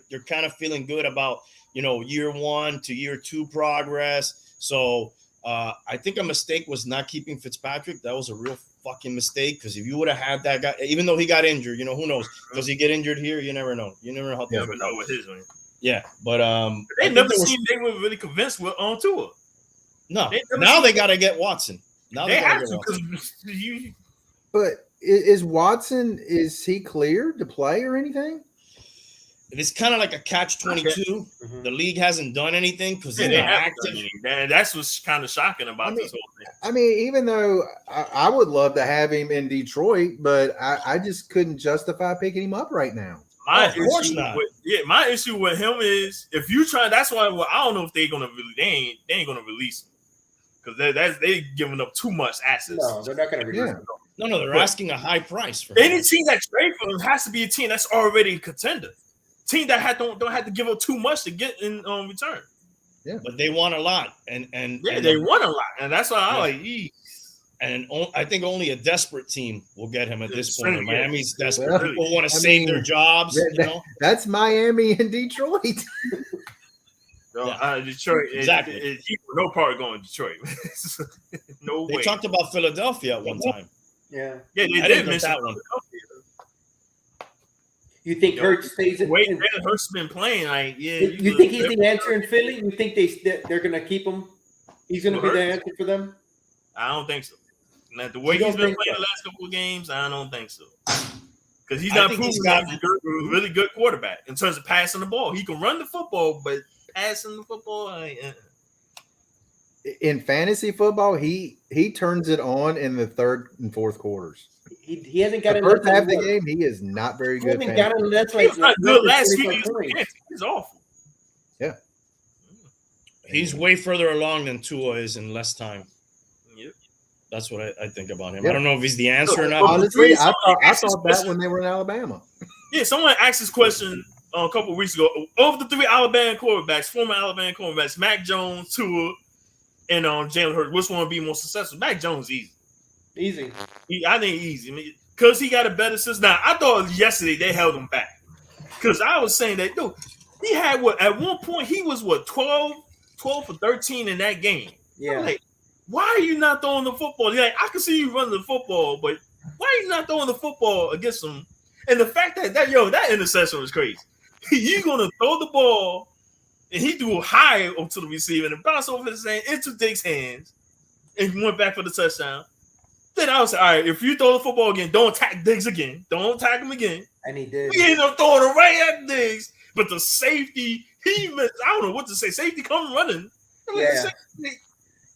[SPEAKER 4] They're kind of feeling good about year 1 to year 2 progress. So I think a mistake was not keeping Fitzpatrick. That was a real fucking mistake because if you would have had that guy, even though he got injured, who knows? Does he get injured here? You never know. You never know how things
[SPEAKER 3] never know with his one.
[SPEAKER 4] Yeah, but
[SPEAKER 3] they never seemed they were really convinced with on Tua.
[SPEAKER 4] No, now they got to get Watson. Now
[SPEAKER 3] they have to
[SPEAKER 4] because
[SPEAKER 3] you.
[SPEAKER 2] But is Watson? Is he cleared to play or anything?
[SPEAKER 4] It's kind of like a catch-22.
[SPEAKER 1] Mm-hmm.
[SPEAKER 4] The league hasn't done anything because
[SPEAKER 3] they
[SPEAKER 4] they're
[SPEAKER 3] haven't
[SPEAKER 4] active.
[SPEAKER 3] done anything. That's what's kind of shocking about this whole thing.
[SPEAKER 2] I mean, even though I would love to have him in Detroit, but I just couldn't justify picking him up right now.
[SPEAKER 4] Of course not.
[SPEAKER 3] My issue with him is if you try. That's why I don't know if they're gonna really. They ain't gonna release him because they giving up too much assets.
[SPEAKER 1] No, they're not gonna release him.
[SPEAKER 4] No, they're asking a high price for
[SPEAKER 3] any
[SPEAKER 4] him.
[SPEAKER 3] team that trade for him has to be a team that's already a contender. Team that don't have to give up too much to get in return.
[SPEAKER 2] Yeah,
[SPEAKER 4] but they want a lot, and
[SPEAKER 3] they want a lot, and that's why I like.
[SPEAKER 4] And I think only a desperate team will get him at this point. Miami's desperate.
[SPEAKER 2] Well,
[SPEAKER 4] people want to save their jobs.
[SPEAKER 2] That's Miami and Detroit.
[SPEAKER 3] Detroit,
[SPEAKER 4] exactly.
[SPEAKER 3] No part going to Detroit. No way.
[SPEAKER 4] They talked about Philadelphia at one time.
[SPEAKER 1] Yeah,
[SPEAKER 3] they did mention that one.
[SPEAKER 1] You think Hurts stays in?
[SPEAKER 3] Wait, Hurts been playing. Like,
[SPEAKER 1] you think he's the answer in Philly? You think they're going to keep him? He's going to be the answer for them?
[SPEAKER 3] I don't think so. Now, the way he's been playing the last couple of games, I don't think so. Because he's not proving he's a really good quarterback in terms of passing the ball. He can run the football, but passing the football,
[SPEAKER 2] in fantasy football, he turns it on in the third and fourth quarters.
[SPEAKER 1] He hasn't got
[SPEAKER 2] the first half of the game. He is not very good.
[SPEAKER 1] He hasn't got it.
[SPEAKER 3] He's not good last week. He's awful.
[SPEAKER 2] Yeah,
[SPEAKER 4] he's way further along than Tua is in less time.
[SPEAKER 3] Yep.
[SPEAKER 4] That's what I think about him. Yep. I don't know if he's the answer or not.
[SPEAKER 2] Honestly, I thought that when they were in Alabama.
[SPEAKER 3] Yeah, someone asked this question a couple of weeks ago. Of the 3 Alabama quarterbacks, former Alabama quarterbacks, Mac Jones, Tua, and Jalen Hurts, which one would be more successful? Mac Jones, easy. I think easy. Because he got a better system. Now, I thought yesterday they held him back. Because I was saying that, dude, he had at one point, he was 12 for 13 in that game.
[SPEAKER 1] Yeah.
[SPEAKER 3] Like, why are you not throwing the football? Like, I can see you running the football, but why are you not throwing the football against him? And the fact that interception was crazy. You're going to throw the ball, and he threw high up to the receiver, and it bounced over his hand into Diggs' hands. and went back for the touchdown. Then I was like, all right, if you throw the football again, don't attack Diggs again. Don't attack him again.
[SPEAKER 1] And he did.
[SPEAKER 3] He ended up throwing it right at Diggs, but the safety, he missed. I don't know what to say. Safety come running.
[SPEAKER 1] Yeah.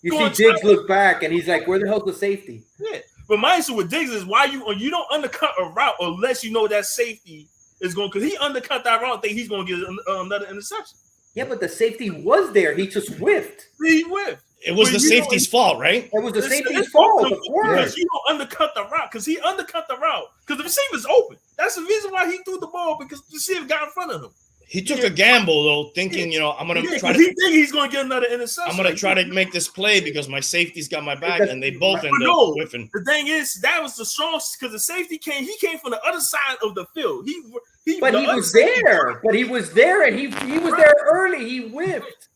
[SPEAKER 1] You see Diggs look back, and he's like, where the hell's the safety?
[SPEAKER 3] Yeah. But my issue with Diggs is why you don't undercut a route unless you know that safety is going, because he undercut that route, think he's going to get another interception.
[SPEAKER 1] Yeah, but the safety was there. He just whiffed.
[SPEAKER 3] He whiffed.
[SPEAKER 4] It was the safety's fault, right?
[SPEAKER 1] It was the safety's fault.
[SPEAKER 3] Because you don't undercut the route. Because he undercut the route. Because the receiver's open. That's the reason why he threw the ball, because the receiver got in front of him.
[SPEAKER 4] He took a gamble though, thinking, I'm gonna try to.
[SPEAKER 3] He think he's gonna get another interception.
[SPEAKER 4] I'm gonna try to make this play because my safety's got my back, and they both end up whiffing.
[SPEAKER 3] The thing is, that was the strongest because the safety came. He came from the other side of the field. He
[SPEAKER 1] was there. But he was there, and he was there early. He whiffed.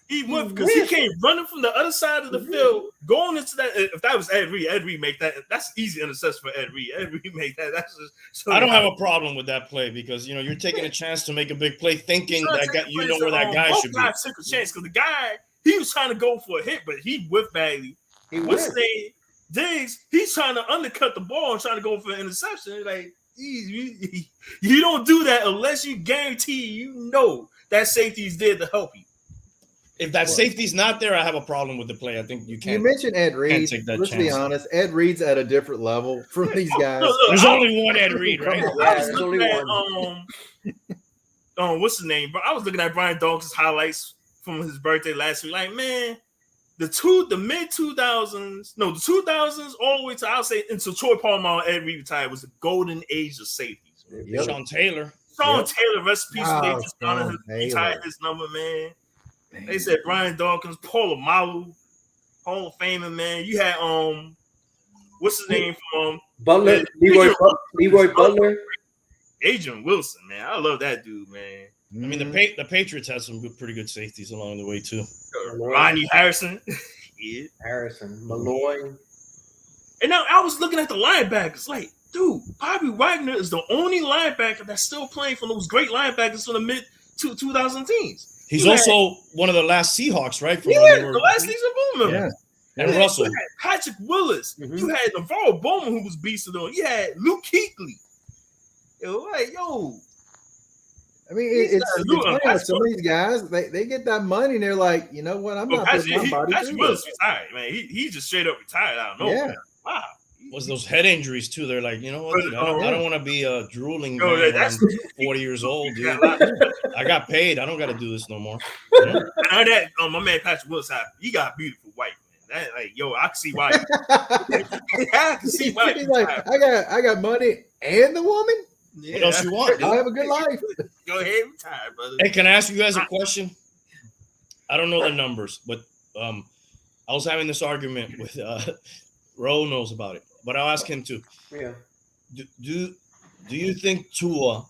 [SPEAKER 3] He whiffed because he came running from the other side of the field, going into that. If that was Ed Reed make that. That's easy interception for Ed Reed. Ed Reed make that. That's just. So
[SPEAKER 4] I don't have a problem with that play because you're taking a chance to make a big play, thinking that where that guy should be.
[SPEAKER 3] Took a chance because the guy he was trying to go for a hit, but he whiffed badly. What's the Diggs? He's trying to undercut the ball and trying to go for an interception. Like you don't do that unless you guarantee that safety's there to help you.
[SPEAKER 4] If that safety's not there, I have a problem with the play. I think you can't.
[SPEAKER 2] You mentioned Ed Reed. Let's be honest. Ed Reed's at a different level from these guys.
[SPEAKER 4] There's only one Ed Reed, right?
[SPEAKER 3] There's only one. What's his name? I was looking at Brian Dawkins' highlights from his birthday last week. Like, man, the mid 2000s, the 2000s, all the way to I'll say until Troy Polamalu and Ed Reed retired was the golden age of safeties.
[SPEAKER 4] Yep. Sean Taylor,
[SPEAKER 3] rest in peace. They just retired his number, man. They said Brian Dawkins, Polamalu, Hall of Famer, man. You had what's his name from
[SPEAKER 1] Butler, Leroy Butler,
[SPEAKER 3] Adrian Wilson, man. I love that dude, man.
[SPEAKER 4] I mean, the Patriots had some pretty good safeties along the way too.
[SPEAKER 3] Ronnie Harrison,
[SPEAKER 1] Malloy.
[SPEAKER 3] And now I was looking at the linebackers, like, dude, Bobby Wagner is the only linebacker that's still playing for those great linebackers from the mid 2010s.
[SPEAKER 4] He's also one of the last Seahawks, right?
[SPEAKER 3] The last season Bowman.
[SPEAKER 2] Yeah.
[SPEAKER 4] And Russell.
[SPEAKER 3] You had Patrick Willis. Mm-hmm. You had Navarro Bowman, who was beasting on. You had Luke Kuechly.
[SPEAKER 2] I mean, it's funny. Some of these guys, they get that money and they're like, you know what? I'm not putting my body
[SPEAKER 3] Patrick Willis retired, man. He just straight up retired. I don't know.
[SPEAKER 2] Yeah.
[SPEAKER 3] Wow.
[SPEAKER 4] Was those head injuries too? They're like, you know what? Dude, I don't want to be a drooling man. I'm 40 years old, dude. I got paid. I don't got to do this no more.
[SPEAKER 3] I heard that my man Patrick Willis, he got a beautiful wife, man. That I can see why. I can see why.
[SPEAKER 2] He's like, I got money and the woman.
[SPEAKER 4] Yeah. What else you want?
[SPEAKER 2] I have a good life.
[SPEAKER 3] Go ahead, retire, brother.
[SPEAKER 4] Hey, can I ask you guys a question? I don't know the numbers, but I was having this argument with Ro knows about it. But I'll ask him too.
[SPEAKER 1] Yeah.
[SPEAKER 4] Do you think Tua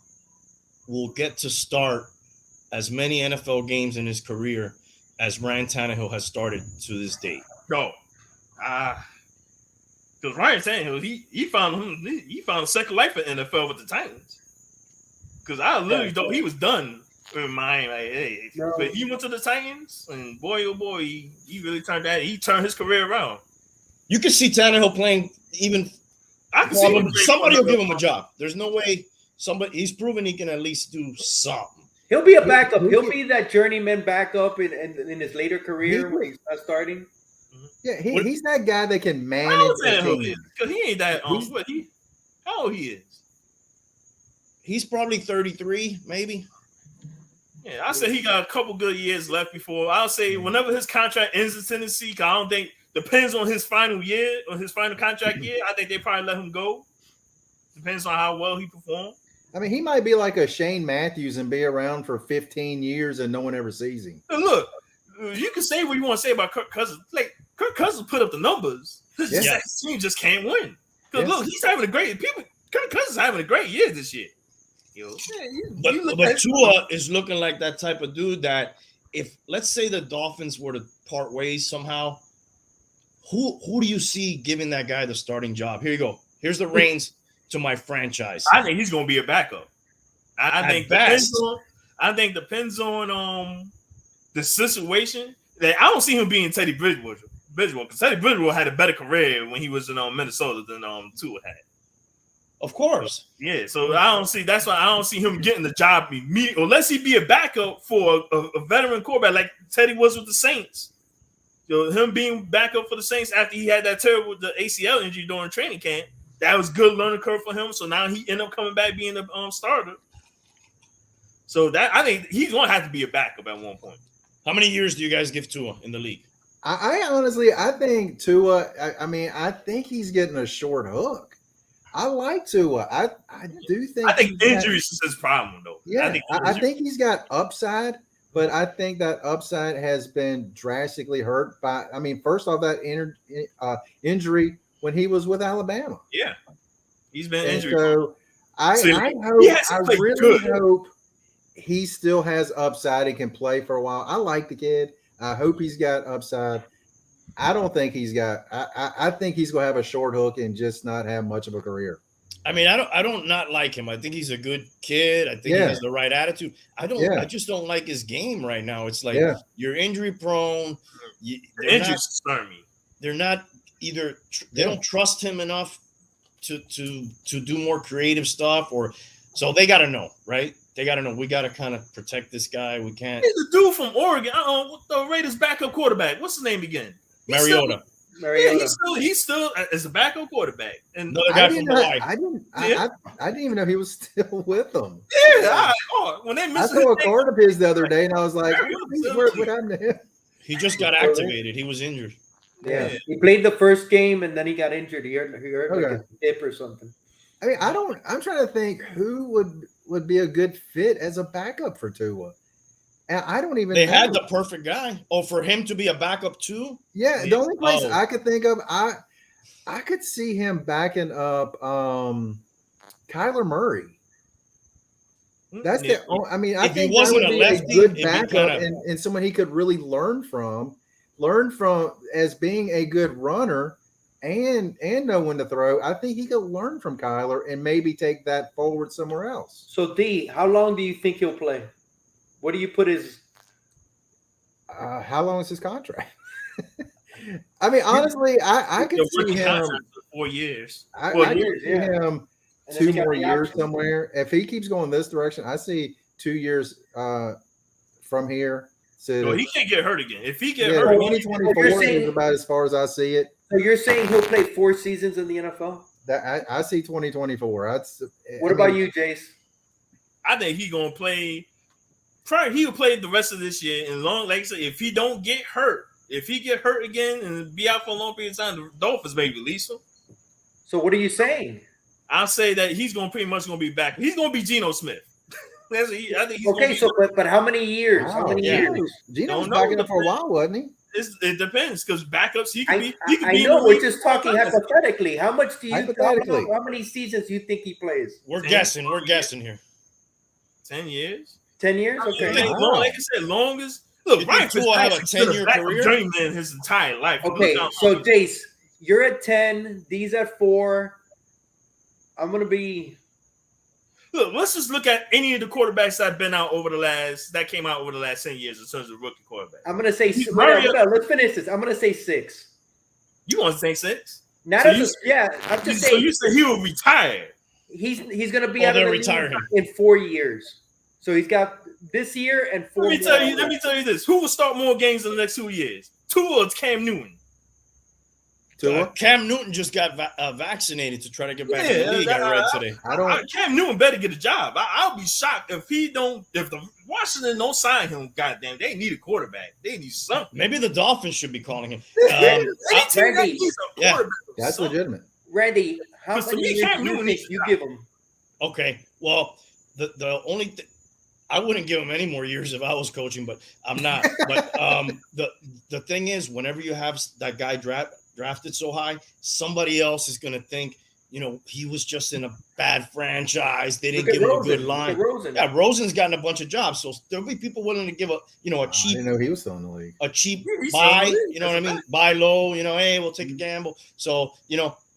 [SPEAKER 4] will get to start as many NFL games in his career as Ryan Tannehill has started to this date?
[SPEAKER 3] No. Because Ryan Tannehill, he found a second life in NFL with the Titans. Because I literally thought he was done in Miami. Like, hey, but he went to the Titans, and boy, oh boy, he really turned that. He turned his career around.
[SPEAKER 4] You can see Tannehill playing even.
[SPEAKER 3] I can see him.
[SPEAKER 4] Somebody will give him a job. There's no way he's proven he can at least do something.
[SPEAKER 1] He'll be a backup. He'll be that journeyman backup in his later career when he's not starting.
[SPEAKER 2] Yeah, he's that guy that can manage the team.
[SPEAKER 3] Because he ain't that. How old he is?
[SPEAKER 4] He's probably 33, maybe.
[SPEAKER 3] Yeah, I say he got a couple good years left before. I'll say whenever his contract ends in Tennessee, I don't think. Depends on his final year, on his final contract year. I think they probably let him go. Depends on how well he performed.
[SPEAKER 2] I mean, he might be like a Shane Matthews and be around for 15 years and no one ever sees him.
[SPEAKER 3] And look, you can say what you want to say about Kirk Cousins. Like, Kirk Cousins put up the numbers. His team just can't win. Because look, he's having a great Kirk Cousins is having a great year this year.
[SPEAKER 4] But Tua is looking like that type of dude that if, let's say, the Dolphins were to part ways somehow, who do you see giving that guy the starting job? Here you go. Here's the reins to my franchise.
[SPEAKER 3] I think he's going to be a backup. I think depends on the situation. That I don't see him being Teddy Bridgewater. Bridgewater, because Teddy Bridgewater had a better career when he was in Minnesota than Tua had.
[SPEAKER 4] Of course.
[SPEAKER 3] Yeah, so that's why I don't see him getting the job immediately, unless he be a backup for a veteran quarterback like Teddy was with the Saints. Him being backup for the Saints after he had that terrible ACL injury during training camp, that was good learning curve for him. So now he ended up coming back being the starter. So that I think he's going to have to be a backup at one point.
[SPEAKER 4] How many years do you guys give Tua in the league?
[SPEAKER 2] I honestly, I think Tua. I think he's getting a short hook. I like Tua. I do think.
[SPEAKER 3] I think injuries is his problem, though.
[SPEAKER 2] Yeah, I think he's got upside, but I think that upside has been drastically hurt by. I mean, first off, that injury when he was with Alabama.
[SPEAKER 3] Yeah, he's been injured.
[SPEAKER 2] So I really hope he still has upside and can play for a while. I like the kid. I hope he's got upside. I don't think he's got. I think he's going to have a short hook and just not have much of a career.
[SPEAKER 4] I mean, I don't not like him. I think he's a good kid. I think he has the right attitude. I just don't like his game right now. It's like you're injury prone.
[SPEAKER 3] Injuries concern me.
[SPEAKER 4] They're not either. They don't trust him enough to do more creative stuff, or so they got to know, right? They got to know. We got to kind of protect this guy. We can't.
[SPEAKER 3] He's the dude from Oregon. The Raiders' backup quarterback. What's his name again?
[SPEAKER 4] Mariota.
[SPEAKER 3] Yeah, he's still as a backup quarterback. And
[SPEAKER 4] another guy from Hawaii.
[SPEAKER 2] I didn't even know he was still with them.
[SPEAKER 3] Yeah, when they missed,
[SPEAKER 2] I saw a card of his the other day, and I was like, "What happened to him?"
[SPEAKER 4] He just got activated. He was injured.
[SPEAKER 1] Yeah, he played the first game and then he got injured. He hurt like a hip or something.
[SPEAKER 2] I mean, I'm trying to think who would be a good fit as a backup for Tua. And I don't even.
[SPEAKER 4] They had the perfect guy. Oh, for him to be a backup too?
[SPEAKER 2] Yeah, the only place I could think of, I could see him backing up Kyler Murray. That's the. I mean, I think that would be a good backup and someone he could really learn from as being a good runner and know when to throw. I think he could learn from Kyler and maybe take that forward somewhere else.
[SPEAKER 1] So D, how long do you think he'll play? What do you put his?
[SPEAKER 2] How long is his contract? I mean, honestly, I could see him
[SPEAKER 3] 4 years.
[SPEAKER 2] I could see him 2 more years somewhere. If he keeps going this direction, I see 2 years from here. So
[SPEAKER 3] he can't get hurt again. If he get hurt,
[SPEAKER 2] 2024 is about as far as I see it.
[SPEAKER 1] So you're saying he'll play 4 seasons in the NFL?
[SPEAKER 2] That I see 2024.
[SPEAKER 1] What about you, Jace?
[SPEAKER 3] I think he's gonna play. Probably he'll play the rest of this year. And long, like I said, if he don't get hurt, if he get hurt again and be out for a long period of time, the Dolphins may release him.
[SPEAKER 1] So what are you saying?
[SPEAKER 3] I'll say that he's gonna pretty much gonna be back. He's gonna be Geno Smith. I think he's
[SPEAKER 1] okay. So, but how many years?
[SPEAKER 2] Wow.
[SPEAKER 1] How many years?
[SPEAKER 2] Geno was backing up for a while, wasn't he?
[SPEAKER 3] It depends because backups he could be.
[SPEAKER 1] I know. We're just talking hypothetically. How much do you?
[SPEAKER 2] Hypothetically,
[SPEAKER 1] how many seasons do you think he plays?
[SPEAKER 4] We're guessing. We're guessing here.
[SPEAKER 3] 10 years.
[SPEAKER 1] 10 years. Okay.
[SPEAKER 3] Like I said, longest. Look, Ryan
[SPEAKER 4] Tua have a 10-year career.
[SPEAKER 3] Journeyman his entire life.
[SPEAKER 1] Okay, so Jace, you're at 10. D's at 4. I'm gonna be.
[SPEAKER 3] Look, let's just look at any of the quarterbacks that came out over the last 10 years in terms of rookie quarterback.
[SPEAKER 1] I'm gonna say. Let's finish this. I'm gonna say 6.
[SPEAKER 3] You want to say 6?
[SPEAKER 1] Not
[SPEAKER 3] so
[SPEAKER 1] as I'm just saying.
[SPEAKER 3] So you said he will retire.
[SPEAKER 1] He's gonna be out of the
[SPEAKER 4] retire him
[SPEAKER 1] in 4 years. So he's got this year and 4
[SPEAKER 3] years. Let me tell you this. Who will start more games in the next 2 years? Tua or Cam Newton?
[SPEAKER 4] Cam Newton just got vaccinated to try to get back in the league. I read today.
[SPEAKER 3] Cam Newton better get a job. I'll be shocked if the Washington don't sign him. Goddamn, they need a quarterback. They need something.
[SPEAKER 4] Maybe the Dolphins should be calling him.
[SPEAKER 1] Randy,
[SPEAKER 2] that's legitimate.
[SPEAKER 1] Randy, how many years do you think you give him?
[SPEAKER 4] Okay, well, the only I wouldn't give him any more years if I was coaching, but I'm not. But the thing is, whenever you have that guy drafted so high, somebody else is going to think, he was just in a bad franchise. They didn't give him a good line. Yeah, Rosen's gotten a bunch of jobs, so there'll be people willing to give a cheap.
[SPEAKER 2] I didn't know he was still in the league.
[SPEAKER 4] A cheap buy, you know what I mean? Buy low, hey, we'll take a gamble. So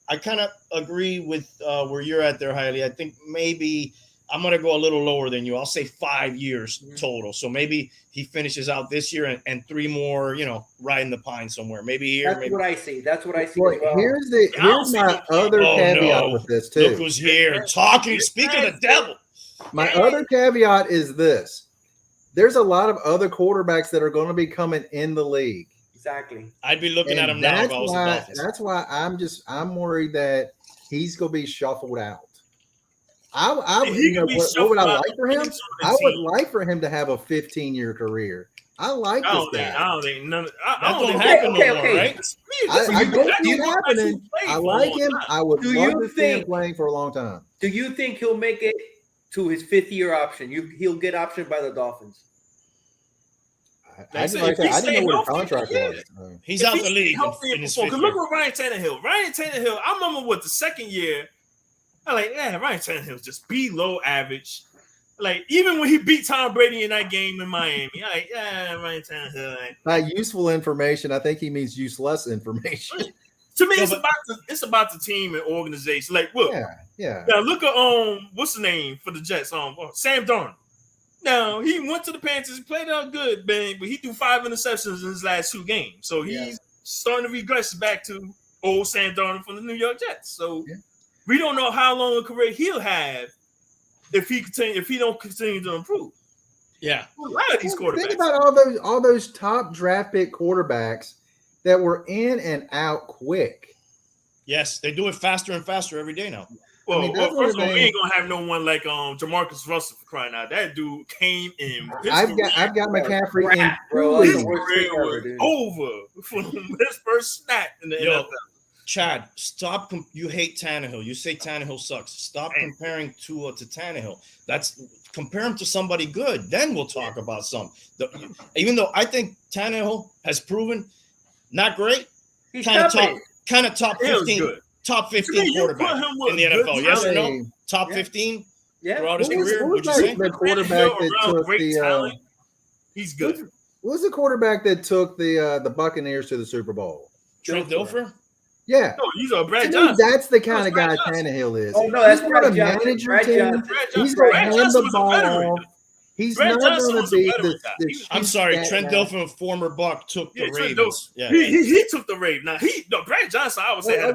[SPEAKER 4] I kind of agree with where you're at there, Hailey. I think maybe I'm going to go a little lower than you. I'll say 5 years total. So maybe he finishes out this year and 3 more, riding the pine somewhere. Maybe here.
[SPEAKER 1] That's what I see. That's what I see.
[SPEAKER 2] Well,
[SPEAKER 1] As well.
[SPEAKER 2] here's my other caveat with this too.
[SPEAKER 4] Look who's here talking. Speak of the devil.
[SPEAKER 2] My other caveat is this: there's a lot of other quarterbacks that are going to be coming in the league.
[SPEAKER 1] Exactly.
[SPEAKER 4] I'd be looking at him now if I was the Dolphins.
[SPEAKER 2] That's why I'm worried that he's going to be shuffled out. What would I like for him? I would like for him to have a 15-year career. I like this guy.
[SPEAKER 3] I don't think none.
[SPEAKER 4] That don't happen no more, right?
[SPEAKER 2] I don't see it happening. I like him. I would love to see him playing for a long time.
[SPEAKER 1] Do you think he'll make it to his 5th-year option? He'll get optioned by the Dolphins.
[SPEAKER 2] I didn't know what a contract was.
[SPEAKER 4] He's out the league.
[SPEAKER 3] Because look at Ryan Tannehill. Ryan Tannehill, I remember what the second year, I'm like, Ryan Tannehill's just below average. Like, even when he beat Tom Brady in that game in Miami, I'm like, Ryan Tannehill.
[SPEAKER 2] By useful information, I think he means useless information.
[SPEAKER 3] To me, it's about the team and organization. Like, look, Now look at what's the name for the Jets? Sam Darnold. Now he went to the Panthers, he played out good, man, but he threw 5 interceptions in his last 2 games. So he's starting to regress back to old Sam Darnold from the New York Jets. So we don't know how long a career he'll have if he don't continue to improve.
[SPEAKER 4] Yeah,
[SPEAKER 3] a lot of these quarterbacks.
[SPEAKER 2] Think about all those top draft pick quarterbacks that were in and out quick.
[SPEAKER 4] Yes, they do it faster and faster every day now.
[SPEAKER 3] Well, first of all, we ain't gonna have no one like Jamarcus Russell for crying out. That dude came in.
[SPEAKER 2] I've got McCaffrey in,
[SPEAKER 1] bro.
[SPEAKER 3] His career was over from his first snap in the NFL.
[SPEAKER 4] Chad, stop. You hate Tannehill. You say Tannehill sucks. Stop comparing Tua to Tannehill. Compare him to somebody good. Then we'll talk about some. Even though I think Tannehill has proven not great, kind of top 15. Top 15 quarterback in the NFL. Yes or no? Top 15 throughout his career. Would you say
[SPEAKER 2] the quarterback that took the?
[SPEAKER 3] He's good.
[SPEAKER 2] What was the quarterback that took the Buccaneers to the Super Bowl?
[SPEAKER 4] Trent Dilfer.
[SPEAKER 2] Yeah.
[SPEAKER 3] No, he's a Brad Johnson.
[SPEAKER 2] That's the kind of guy Tannehill is.
[SPEAKER 1] Oh no, that's
[SPEAKER 2] not a manager team. He's going to hand the ball off. He's not going to be this.
[SPEAKER 4] I'm sorry, Trent Dilfer, former Buck, took the Ravens.
[SPEAKER 3] He took the Ravens. Now Brad Johnson, I would say.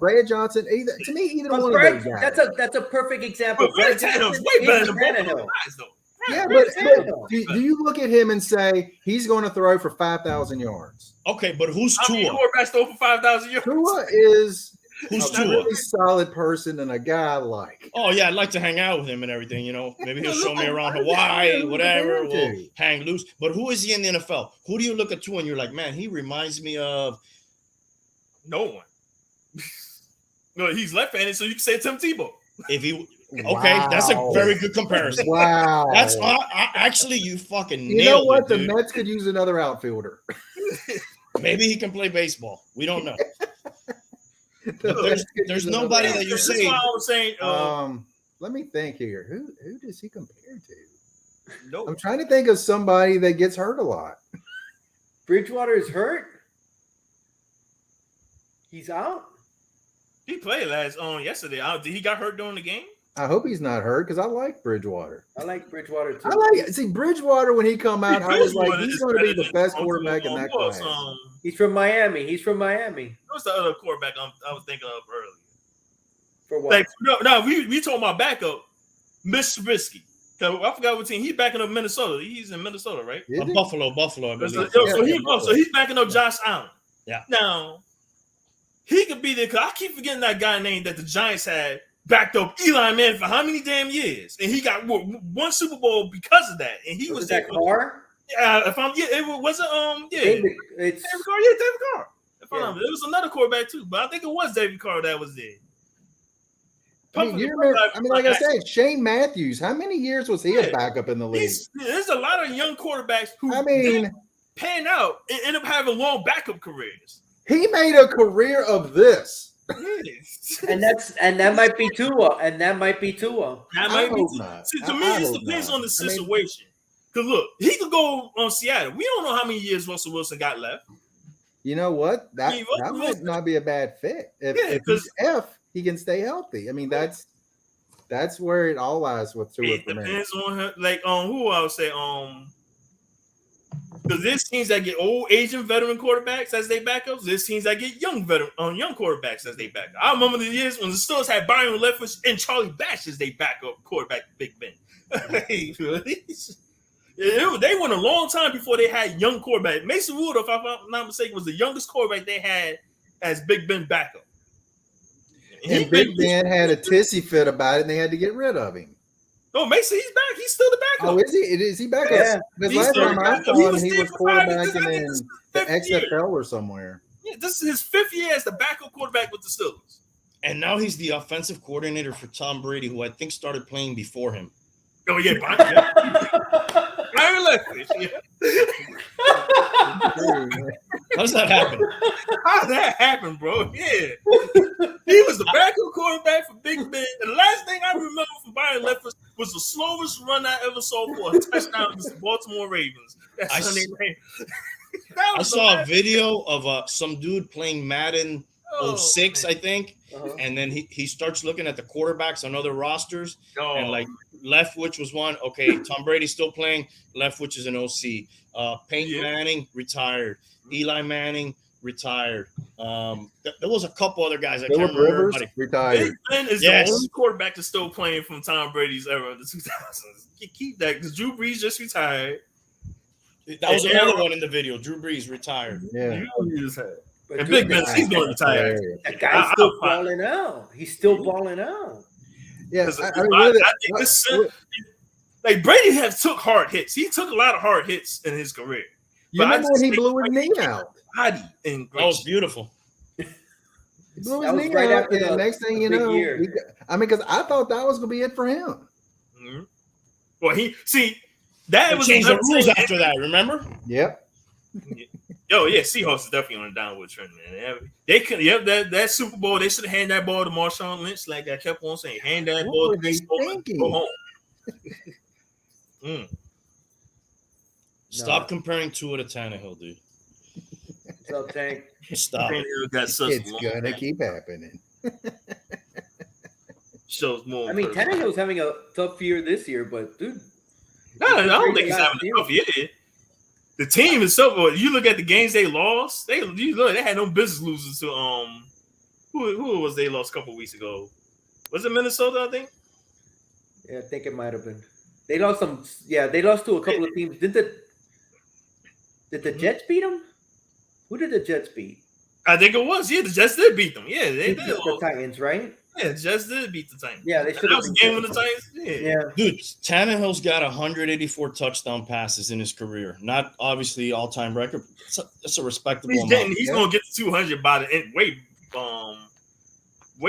[SPEAKER 2] Brad Johnson. To me, either one of those guys.
[SPEAKER 1] That's a perfect example.
[SPEAKER 3] But Brad Tannehill's way better than both of those guys, though.
[SPEAKER 2] Yeah, but do you look at him and say he's going to throw for 5,000 yards?
[SPEAKER 4] Okay, but who's Tua?
[SPEAKER 3] How many quarterbacks throw for 5,000 yards?
[SPEAKER 2] Tua is
[SPEAKER 4] who's
[SPEAKER 2] a really solid person and a guy I like.
[SPEAKER 4] Oh yeah, I'd like to hang out with him and everything. Maybe he'll show me around Hawaii, whatever. We'll hang loose. But who is he in the NFL? Who do you look at Tua and you're like, man, he reminds me of
[SPEAKER 3] no one. No, he's left-handed, so you can say Tim Tebow.
[SPEAKER 4] If he. Okay, that's a very good comparison.
[SPEAKER 2] Wow,
[SPEAKER 4] that's actually you fucking nailed it.
[SPEAKER 2] You know what?
[SPEAKER 4] It,
[SPEAKER 2] the
[SPEAKER 4] dude.
[SPEAKER 2] Mets could use another outfielder.
[SPEAKER 4] Maybe he can play baseball. We don't know. There's nobody that you say.
[SPEAKER 3] That's why I was saying.
[SPEAKER 2] Let me think here. Who does he compare to?
[SPEAKER 3] No,
[SPEAKER 2] I'm trying to think of somebody that gets hurt a lot.
[SPEAKER 1] Bridgewater is hurt. He's out.
[SPEAKER 3] He played yesterday. He got hurt during the game.
[SPEAKER 2] I hope he's not hurt because I like Bridgewater.
[SPEAKER 1] I like Bridgewater too.
[SPEAKER 2] See Bridgewater when he come out. I was like, he's going to be the best quarterback in that class.
[SPEAKER 1] He's from Miami.
[SPEAKER 3] What's the other quarterback I was thinking of earlier?
[SPEAKER 1] For what?
[SPEAKER 3] We talking about backup, Mitch Trubisky. I forgot what team he's backing up. Minnesota. He's in Minnesota, right?
[SPEAKER 4] Buffalo. I believe.
[SPEAKER 3] So he's backing up Josh Allen.
[SPEAKER 4] Yeah.
[SPEAKER 3] Now he could be there because I keep forgetting that guy name that the Giants had. Backed up Eli Manning for how many damn years, and he got one Super Bowl because of that. And he was
[SPEAKER 1] that Carr.
[SPEAKER 3] David Carr.
[SPEAKER 1] It's
[SPEAKER 3] David Carr. It was another quarterback too, but I think it was David Carr that was there.
[SPEAKER 2] Like I said, Shane Matthews. How many years was he a backup in the league?
[SPEAKER 3] There's a lot of young quarterbacks who pan out and end up having long backup careers.
[SPEAKER 2] He made a career of this.
[SPEAKER 1] and that might be Tua. That might be Tua.
[SPEAKER 3] To me, it depends on the situation. Because look, he could go on Seattle. We don't know how many years Russell Wilson got left.
[SPEAKER 2] You know what? That might not be a bad fit. If he can stay healthy. I mean, that's That's where it all lies with Tua.
[SPEAKER 3] It depends on her, like who I would say because there's teams that get old Asian veteran quarterbacks as they backups. There's teams that get young quarterbacks as they backup. I remember the years when the Steelers had Byron Leftwich and Charlie Batch as they backup quarterback. Big Ben. They went a long time before they had young quarterback. Mason Rudolph, if I'm not mistaken, was the youngest quarterback they had as Big Ben backup.
[SPEAKER 2] And Big Ben had a tissy fit about it, and they had to get rid of him.
[SPEAKER 3] Oh, Mason, he's back. He's still the backup.
[SPEAKER 2] Oh, is he? Is he back?
[SPEAKER 1] Yeah.
[SPEAKER 2] Because last time I saw him, he was quarterbacking in the XFL or somewhere.
[SPEAKER 3] Yeah, this is his 5th year as the backup quarterback with the Steelers.
[SPEAKER 4] And now he's the offensive coordinator for Tom Brady, who I think started playing before him.
[SPEAKER 3] Oh, yeah. Byron Leftwich. Yeah.
[SPEAKER 4] How does that happen?
[SPEAKER 3] How did that happen, bro? Yeah. He was the backup quarterback for Big Ben. And the last thing I remember from Byron Leftwich was the slowest run I ever saw for a touchdown against the Baltimore Ravens.
[SPEAKER 4] I saw a video of some dude playing Madden 06, I think. And then he starts looking at the quarterbacks on other rosters. And like Leftwich was one. Okay, Tom Brady's still playing. Leftwich is an OC. Peyton Manning retired. Eli Manning retired. There was a couple other guys. I can't remember.
[SPEAKER 2] Rivers retired.
[SPEAKER 3] Big Ben is the only quarterback that's still playing from Tom Brady's era of the 2000s. Keep that because Drew Brees just retired.
[SPEAKER 4] That was another one in the video. Drew Brees retired.
[SPEAKER 2] Yeah.
[SPEAKER 3] And Big Ben, he's going to retire.
[SPEAKER 1] That guy's still balling out. He's still balling out.
[SPEAKER 2] Yeah,
[SPEAKER 3] I think this like Brady has took hard hits. He took a lot of hard hits in his career.
[SPEAKER 2] You remember when he blew his knee out?
[SPEAKER 3] That
[SPEAKER 4] was beautiful.
[SPEAKER 2] He blew his knee out, and the next thing you know, because I thought that was going to be it for him.
[SPEAKER 3] Mm-hmm. Well, that was
[SPEAKER 4] changed the rules after that. Remember?
[SPEAKER 2] Yep.
[SPEAKER 3] Oh yeah, Seahawks is definitely on a downward trend, man. They could, that Super Bowl. They should have handed that ball to Marshawn Lynch, like I kept on saying. Hand that ball to go home.
[SPEAKER 4] Stop comparing Tua to Tannehill, dude.
[SPEAKER 1] What's up, Tank?
[SPEAKER 4] Stop.
[SPEAKER 2] It's gonna keep happening.
[SPEAKER 3] Shows more.
[SPEAKER 1] I mean, Tannehill's having a tough year this year, but dude,
[SPEAKER 3] I don't think he's having a tough year. The team itself, you look at the games they lost. They had no business losing to who was they lost a couple weeks ago? Was it Minnesota? I think.
[SPEAKER 1] Yeah, I think it might have been. They lost some. Yeah, they lost to a couple of teams. Did the Jets beat them? Who did the Jets beat?
[SPEAKER 3] I think it was. Yeah, the Jets did beat them. Yeah, they
[SPEAKER 1] beat the Titans, right?
[SPEAKER 3] Yeah, the Jets did beat the Titans.
[SPEAKER 1] Yeah, they should have.
[SPEAKER 3] That was a game with the Titans. Yeah.
[SPEAKER 4] Dude, Tannehill's got 184 touchdown passes in his career. Not obviously all-time record. It's a respectable amount.
[SPEAKER 3] He's going to get to 200 by the end. Way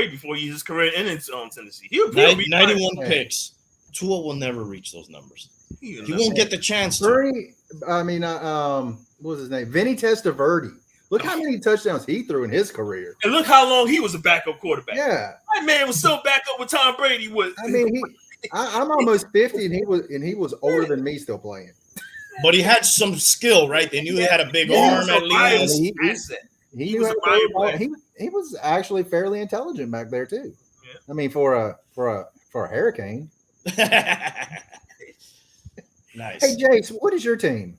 [SPEAKER 3] before his career ended in Tennessee. He'll be
[SPEAKER 4] 91 picks. Tua will never reach those numbers. He won't get the chance to.
[SPEAKER 2] What was his name? Vinny Testaverde. Look how many touchdowns he threw in his career.
[SPEAKER 3] And look how long he was a backup quarterback.
[SPEAKER 2] Yeah.
[SPEAKER 3] That man was still backup with Tom Brady.
[SPEAKER 2] I'm almost 50 and he was older than me still playing.
[SPEAKER 4] But he had some skill, right? They knew he had a big arm at least.
[SPEAKER 2] He was actually fairly intelligent back there too. Yeah. I mean, for a Hurricane.
[SPEAKER 4] Nice.
[SPEAKER 2] Hey, Jace, what is your team?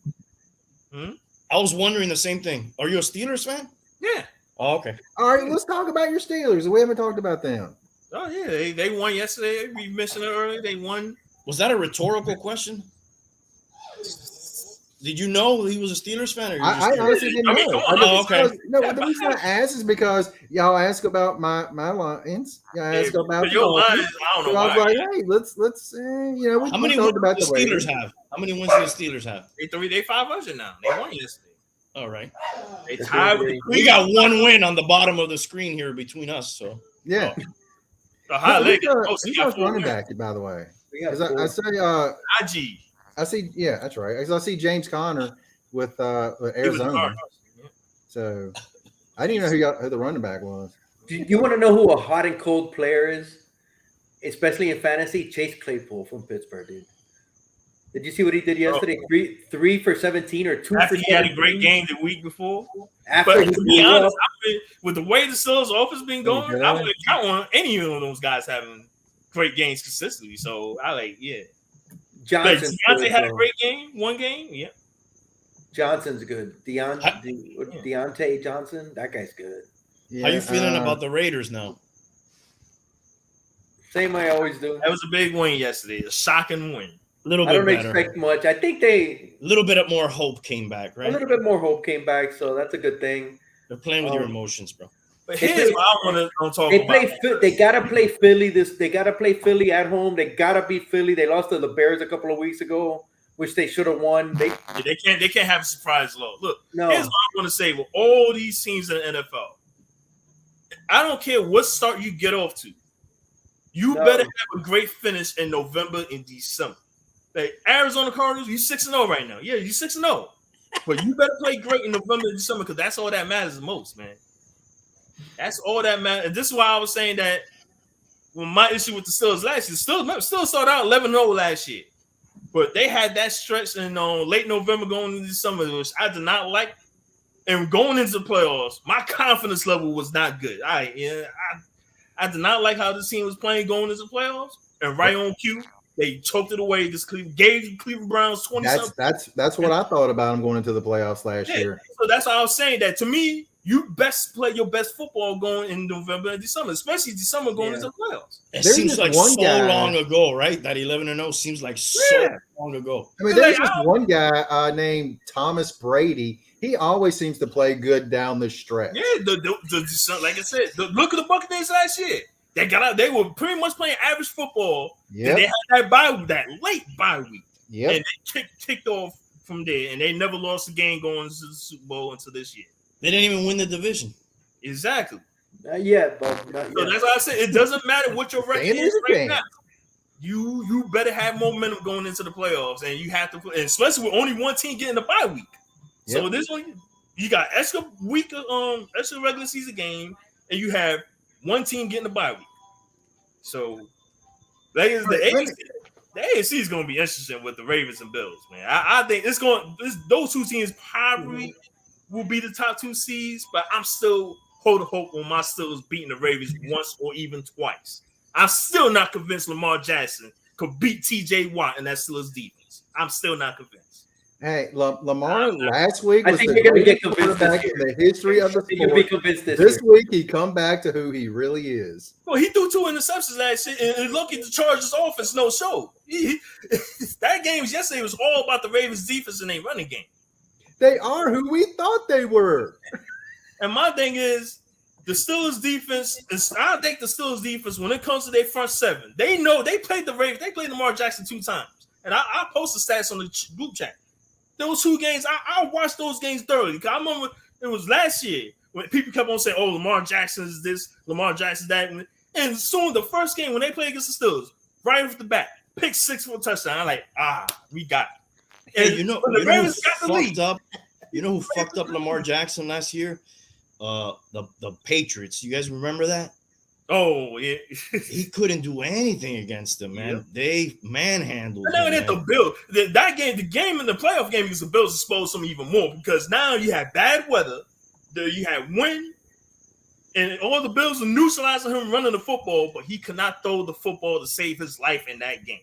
[SPEAKER 4] I was wondering the same thing. Are you a Steelers fan?
[SPEAKER 3] Yeah.
[SPEAKER 4] Oh, okay.
[SPEAKER 2] All right, let's talk about your Steelers. We haven't talked about them.
[SPEAKER 3] Oh, yeah. They won yesterday. We mentioned it earlier. They won.
[SPEAKER 4] Was that a rhetorical question? Did you know he was a Steelers fan? Or
[SPEAKER 2] I honestly didn't know.
[SPEAKER 4] Okay.
[SPEAKER 2] No, the reason I asked is because y'all ask about my Lions. Y'all ask about
[SPEAKER 3] your Lions. I don't know.
[SPEAKER 2] I was like, hey, let's we
[SPEAKER 4] how many
[SPEAKER 2] talk
[SPEAKER 4] wins
[SPEAKER 2] about
[SPEAKER 4] the Steelers have? How many wins do the Steelers have?
[SPEAKER 3] They 500 now. They won yesterday.
[SPEAKER 4] All right.
[SPEAKER 3] They tied with the
[SPEAKER 4] We got one win on the bottom of the screen here between us. So
[SPEAKER 2] yeah.
[SPEAKER 3] Who's
[SPEAKER 2] running back, by the way? I say
[SPEAKER 3] IG.
[SPEAKER 2] I see. Yeah, that's right. I see James Conner with Arizona. So I didn't even know who the running back was.
[SPEAKER 1] Do you want to know who a hot and cold player is, especially in fantasy? Chase Claypool from Pittsburgh, dude. Did you see what he did yesterday? 3 for 17 or 2
[SPEAKER 3] After
[SPEAKER 1] for 17?
[SPEAKER 3] He had a great game the week before.
[SPEAKER 1] But
[SPEAKER 3] to be honest, with the way the Steelers' offense been going, I wouldn't count on any of those guys having great games consistently. So I like, yeah.
[SPEAKER 1] Johnson's
[SPEAKER 3] Deontay
[SPEAKER 1] good,
[SPEAKER 3] had a
[SPEAKER 1] bro.
[SPEAKER 3] great game, one game, yeah.
[SPEAKER 1] Johnson's good. Deontay Johnson, that guy's good.
[SPEAKER 2] Yeah,
[SPEAKER 4] How you feeling about the Raiders now?
[SPEAKER 1] Same way I always do.
[SPEAKER 3] That was a big win yesterday, a shocking win.
[SPEAKER 4] A little
[SPEAKER 1] I
[SPEAKER 4] bit
[SPEAKER 1] don't
[SPEAKER 4] better.
[SPEAKER 1] expect much. I think a
[SPEAKER 4] little bit more hope came back, right?
[SPEAKER 1] little bit more hope came back, so that's a good thing.
[SPEAKER 4] They're playing with your emotions, bro.
[SPEAKER 3] But here's what I want to talk
[SPEAKER 1] They
[SPEAKER 3] about.
[SPEAKER 1] They gotta play Philly. They gotta play Philly at home. They gotta beat Philly. They lost to the Bears a couple of weeks ago, which they should have won. They
[SPEAKER 3] can't have a surprise low. Look,
[SPEAKER 1] No.
[SPEAKER 3] here's what I want to say with all these teams in the NFL. I don't care what start you get off to. You better have a great finish in November and December. Like Arizona Cardinals, you 6-0 right now. Yeah, you 6-0. But you better play great in November and December because that's all that matters the most, man. That's all that matters. And this is why I was saying that when my issue with the Steelers last year, still started out 11-0 last year. But they had that stretch in late November going into December, which I did not like. And going into the playoffs, my confidence level was not good. I did not like how this team was playing going into the playoffs. And right on cue, they choked it away. Just gave Cleveland Browns 20-something.
[SPEAKER 2] That's what I thought about them going into the playoffs last year.
[SPEAKER 3] So that's why I was saying that to me, you best play your best football going in November and December, especially December going into the playoffs.
[SPEAKER 4] It
[SPEAKER 2] There's
[SPEAKER 4] seems
[SPEAKER 2] just
[SPEAKER 4] like
[SPEAKER 2] one
[SPEAKER 4] so
[SPEAKER 2] guy-
[SPEAKER 4] long ago, right? That 11-0 seems like so long ago.
[SPEAKER 2] I mean, there's just one guy named Thomas Brady. He always seems to play good down the stretch.
[SPEAKER 3] Yeah, like I said, look at the Buccaneers last year. They got out. They were pretty much playing average football.
[SPEAKER 2] Yep.
[SPEAKER 3] And they had that late bye week.
[SPEAKER 2] Yep.
[SPEAKER 3] And they kicked off from there, and they never lost a game going into the Super Bowl until this year.
[SPEAKER 4] They didn't even win the division.
[SPEAKER 3] Exactly.
[SPEAKER 1] Not yet, but not
[SPEAKER 3] So
[SPEAKER 1] yet.
[SPEAKER 3] that's why I said it doesn't matter what your record
[SPEAKER 2] Staying in
[SPEAKER 3] is
[SPEAKER 2] the
[SPEAKER 3] right
[SPEAKER 2] game.
[SPEAKER 3] now. You better have momentum going into the playoffs, and you have to, and especially with only one team getting the bye week. So
[SPEAKER 2] Yep.
[SPEAKER 3] this one, you got extra week, extra regular season game, and you have one team getting the bye week. So that is the AFC is going to be interesting with the Ravens and Bills, man. I think those two teams probably will be the top two seeds, but I'm still holding hope on my Steelers beating the Ravens once or even twice. I'm still not convinced Lamar Jackson could beat TJ Watt in that Steelers defense. I'm still not convinced.
[SPEAKER 2] Hey, Lamar last week
[SPEAKER 1] I
[SPEAKER 2] was
[SPEAKER 1] think
[SPEAKER 2] the
[SPEAKER 1] you're gonna get
[SPEAKER 2] greatest
[SPEAKER 1] convinced
[SPEAKER 2] quarterback
[SPEAKER 1] this
[SPEAKER 2] in
[SPEAKER 1] year.
[SPEAKER 2] the history of the
[SPEAKER 1] You'll be
[SPEAKER 2] sport.
[SPEAKER 1] convinced this
[SPEAKER 2] This
[SPEAKER 1] year.
[SPEAKER 2] week, he come back to who he really is.
[SPEAKER 3] Well, he threw 2 interceptions last year, and look at the Chargers' offense, no show. That game yesterday was all about the Ravens' defense and their running game.
[SPEAKER 2] They are who we thought they were.
[SPEAKER 3] And my thing is, the Steelers' defense I think the Steelers' defense, when it comes to their front seven, they know they played the Ravens. They played Lamar Jackson 2 times, and I posted stats on the group chat. Those 2 games, I watched those games thoroughly. I remember it was last year when people kept on saying, "Oh, Lamar Jackson is this, Lamar Jackson that," and soon the first game when they played against the Steelers, right off the bat, pick 6 for a touchdown. I'm like, we got it.
[SPEAKER 4] Hey,
[SPEAKER 3] And
[SPEAKER 4] you know
[SPEAKER 3] when the
[SPEAKER 4] who
[SPEAKER 3] Ravens got the lead.
[SPEAKER 4] fucked up? You know who fucked up Lamar Jackson last year? The Patriots. You guys remember that?
[SPEAKER 3] Oh yeah,
[SPEAKER 4] He couldn't do anything against them, man.
[SPEAKER 3] Yep.
[SPEAKER 4] They manhandled
[SPEAKER 3] and then
[SPEAKER 4] him,
[SPEAKER 3] at the
[SPEAKER 4] man.
[SPEAKER 3] Bills, the game in the playoff game against the Bills exposed them even more because now you had bad weather, you had wind, and all the Bills were neutralizing him running the football, but he could not throw the football to save his life in that game.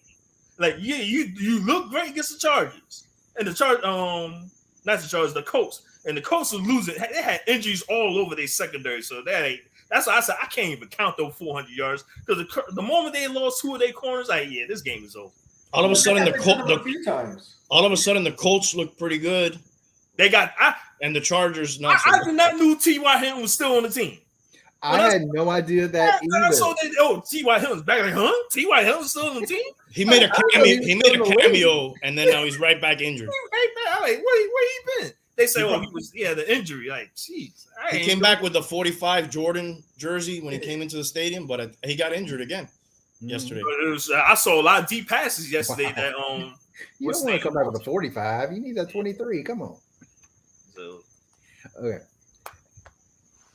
[SPEAKER 3] Like, yeah, you look great against the Chargers, and not the Chargers, the Colts, and the Colts were losing. They had injuries all over their secondary, so that's why I said I can't even count those 400 yards because the moment they lost 2 of their corners, this game is over.
[SPEAKER 4] All of a sudden,
[SPEAKER 1] A few times.
[SPEAKER 4] the Colts look pretty good,
[SPEAKER 3] They got
[SPEAKER 4] and the Chargers not. So
[SPEAKER 3] I
[SPEAKER 4] good.
[SPEAKER 3] did not know T.Y. Hilton was still on the team.
[SPEAKER 2] I had no idea that
[SPEAKER 3] I saw
[SPEAKER 2] either.
[SPEAKER 3] that. T.Y. Hilton's back. Like, huh? T.Y. Hilton's still on the team.
[SPEAKER 4] He made a
[SPEAKER 2] I thought
[SPEAKER 4] cameo.
[SPEAKER 2] he
[SPEAKER 4] He
[SPEAKER 2] was
[SPEAKER 4] made a
[SPEAKER 2] on the
[SPEAKER 4] cameo, and then now he's right back injured.
[SPEAKER 3] Right back. I'm like, where he been? They say, the injury. Like, jeez.
[SPEAKER 4] He came back with the 45 Jordan jersey when he came into the stadium, but he got injured again yesterday.
[SPEAKER 3] I saw a lot of deep passes yesterday.
[SPEAKER 2] Wow.
[SPEAKER 3] That
[SPEAKER 2] You don't want to come back with a 45. You need that 23. Come on.
[SPEAKER 3] So,
[SPEAKER 2] Okay.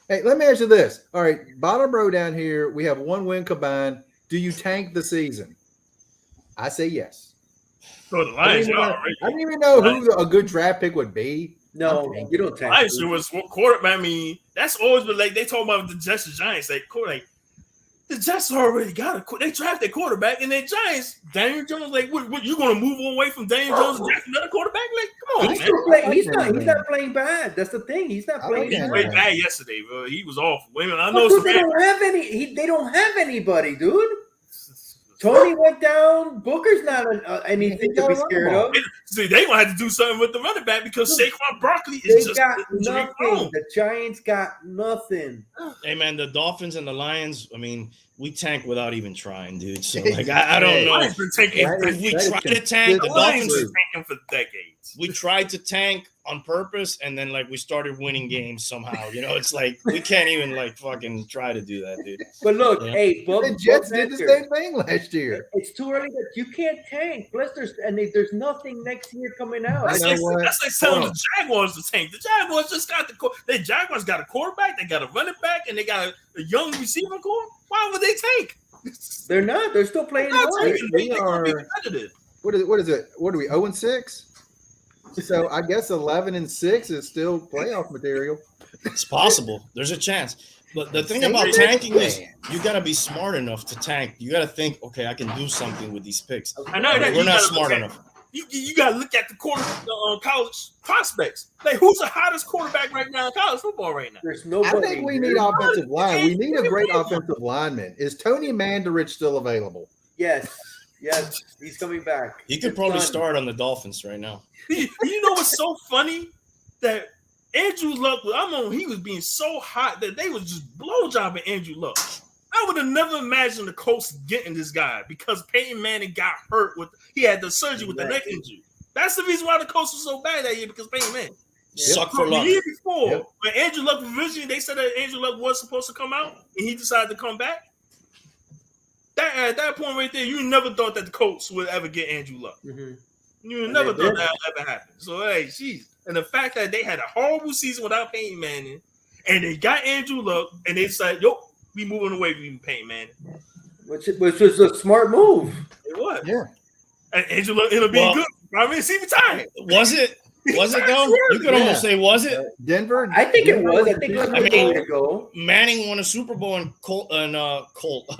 [SPEAKER 2] Hey, let me ask you this. All right, bottom row down here, we have 1 win combined. Do you tank the season? I say yes.
[SPEAKER 3] so the
[SPEAKER 2] I
[SPEAKER 3] Lions,
[SPEAKER 2] don't even know who a good draft pick would be.
[SPEAKER 1] No, you don't tank.
[SPEAKER 3] Lions was quarterback. I mean, that's always been like they talk about the Giants. Like The Jets already got they drafted their quarterback, and the Giants, Daniel Jones, like, what you going to move away from Daniel Jones and draft another quarterback? Like, come on, man.
[SPEAKER 1] He's not playing bad. That's the thing. He's not playing.
[SPEAKER 3] He played bad yesterday, bro. He was awful. Wait a minute, I
[SPEAKER 1] know
[SPEAKER 3] some
[SPEAKER 1] they don't have any. They don't have anybody, dude. Tony went down. Booker's not anything to be scared of.
[SPEAKER 3] See, they gonna have to do something with the running back because Saquon Barkley is just
[SPEAKER 1] got nothing. The Giants got nothing.
[SPEAKER 4] Hey man, the Dolphins and the Lions. I mean, we tank without even trying, dude. So like, I don't know.
[SPEAKER 3] If
[SPEAKER 4] we try to tank, the Dolphins
[SPEAKER 3] are tanking for decades.
[SPEAKER 4] We tried to tank on purpose, and then like we started winning games somehow. You know, it's like we can't even like fucking try to do that, dude.
[SPEAKER 1] But look, hey,
[SPEAKER 2] the Jets did the same thing last year.
[SPEAKER 1] It's too early. That you can't tank. Plus, there's nothing next year coming out.
[SPEAKER 3] That's like telling the Jaguars to tank. The Jaguars just got the Jaguars got a quarterback, they got a running back, and they got a young receiver core. Why would they tank?
[SPEAKER 1] They're not. They're still playing.
[SPEAKER 2] We are. What is it? What are we? 0-6. So I guess 11-6 is still playoff material.
[SPEAKER 4] It's possible. There's a chance. But the thing about tanking is you got to be smart enough to tank. You got to think, okay, I can do something with these picks.
[SPEAKER 3] I know that
[SPEAKER 4] we're not smart enough.
[SPEAKER 3] You got to look at the college prospects. Like, who's the hottest quarterback right now in college football right now?
[SPEAKER 1] There's nobody.
[SPEAKER 2] I think we need offensive line. We need a great offensive lineman. Is Tony Mandarich still available?
[SPEAKER 1] Yes, he's coming back.
[SPEAKER 4] He could probably start on the Dolphins right now.
[SPEAKER 3] You know what's so funny? That Andrew Luck, he was being so hot that they was just blowjobbing Andrew Luck. I would have never imagined the Colts getting this guy because Peyton Manning got hurt he had the surgery with the neck injury. That's the reason why the Colts were so bad that year, because Peyton Manning.
[SPEAKER 4] Suck for luck.
[SPEAKER 3] The year before, when Andrew Luck originally, they said that Andrew Luck was supposed to come out and he decided to come back. At that point right there, you never thought that the Colts would ever get Andrew Luck.
[SPEAKER 1] Mm-hmm.
[SPEAKER 3] You never thought that would ever happen. So, hey, jeez. And the fact that they had a horrible season without Peyton Manning, and they got Andrew Luck, and they said, yo, we moving away from Peyton Manning.
[SPEAKER 1] Which was a smart move.
[SPEAKER 3] It was.
[SPEAKER 2] Yeah.
[SPEAKER 3] And Andrew Luck ended up being good. I mean, he retired.
[SPEAKER 4] Was it? Was it though? You could almost say, was it?
[SPEAKER 2] Denver?
[SPEAKER 1] I think it was. I think it was a way to go.
[SPEAKER 4] Manning won a Super Bowl and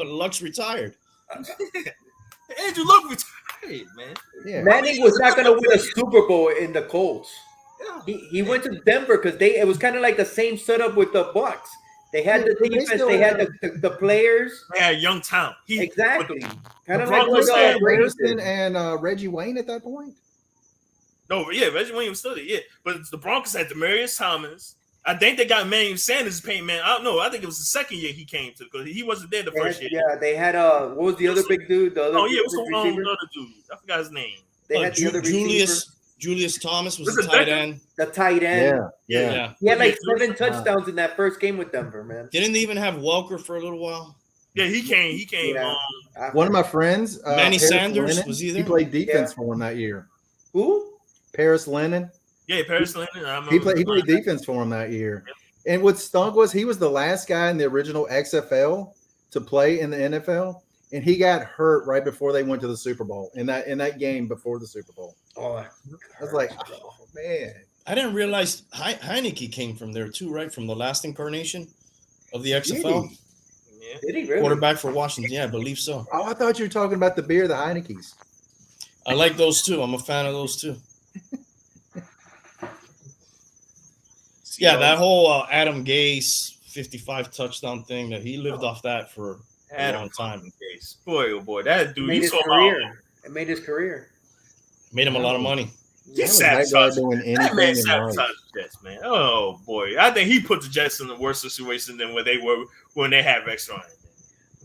[SPEAKER 4] Luck's retired.
[SPEAKER 3] Andrew Luck retired, man.
[SPEAKER 1] Yeah. Manning was not going to win a Super Bowl in the Colts. Yeah. He went to Denver because it was kind of like the same setup with the Bucks. They had the defense. They had the players.
[SPEAKER 3] They had young talent.
[SPEAKER 1] Exactly.
[SPEAKER 2] Kind of like Harrison and Reggie Wayne at that point.
[SPEAKER 3] No, yeah, Reggie Wayne was still there. Yeah, but the Broncos had Demaryius Thomas. I think they got Emmanuel Sanders paying man. I don't know. I think it was the second year he came to because he wasn't there the first year.
[SPEAKER 1] Yeah, they had what was the other big dude? The other
[SPEAKER 3] what's the other dude? I forgot his name.
[SPEAKER 1] They had the other
[SPEAKER 4] Julius Thomas was the tight end.
[SPEAKER 1] The tight end.
[SPEAKER 2] Yeah.
[SPEAKER 1] He had like 7 touchdowns in that first game with Denver, man.
[SPEAKER 4] Didn't they even have Welker for a little while?
[SPEAKER 3] Yeah, he came. Yeah.
[SPEAKER 2] One of my friends,
[SPEAKER 4] Manny
[SPEAKER 2] Paris
[SPEAKER 4] Sanders,
[SPEAKER 2] Lennon,
[SPEAKER 4] was he there?
[SPEAKER 2] He played defense for him that year.
[SPEAKER 1] Who?
[SPEAKER 2] Paris Lennon.
[SPEAKER 3] Yeah, Paris Lennon.
[SPEAKER 2] He played defense for him that year. And what stunk was he was the last guy in the original XFL to play in the NFL, and he got hurt right before they went to the Super Bowl in that game before the Super Bowl.
[SPEAKER 1] Oh,
[SPEAKER 2] I was like, oh man!
[SPEAKER 4] I didn't realize Heineke came from there too, right? From the last incarnation of the XFL.
[SPEAKER 1] Did he really?
[SPEAKER 4] Quarterback for Washington? Yeah, I believe so.
[SPEAKER 2] Oh, I thought you were talking about the beer, the Heinekes.
[SPEAKER 4] I like those too. I'm a fan of those too. Yeah, that whole Adam Gase 55 touchdown thing that he lived off that for a long time.
[SPEAKER 3] Gase. Boy, oh boy, that dude
[SPEAKER 1] made his career. It made his career.
[SPEAKER 4] Made him a lot of money.
[SPEAKER 3] He sabotaged that man. Sabotaged the Jets, man. Oh boy, I think he put the Jets in the worst situation than where they were when they had Rex Ryan.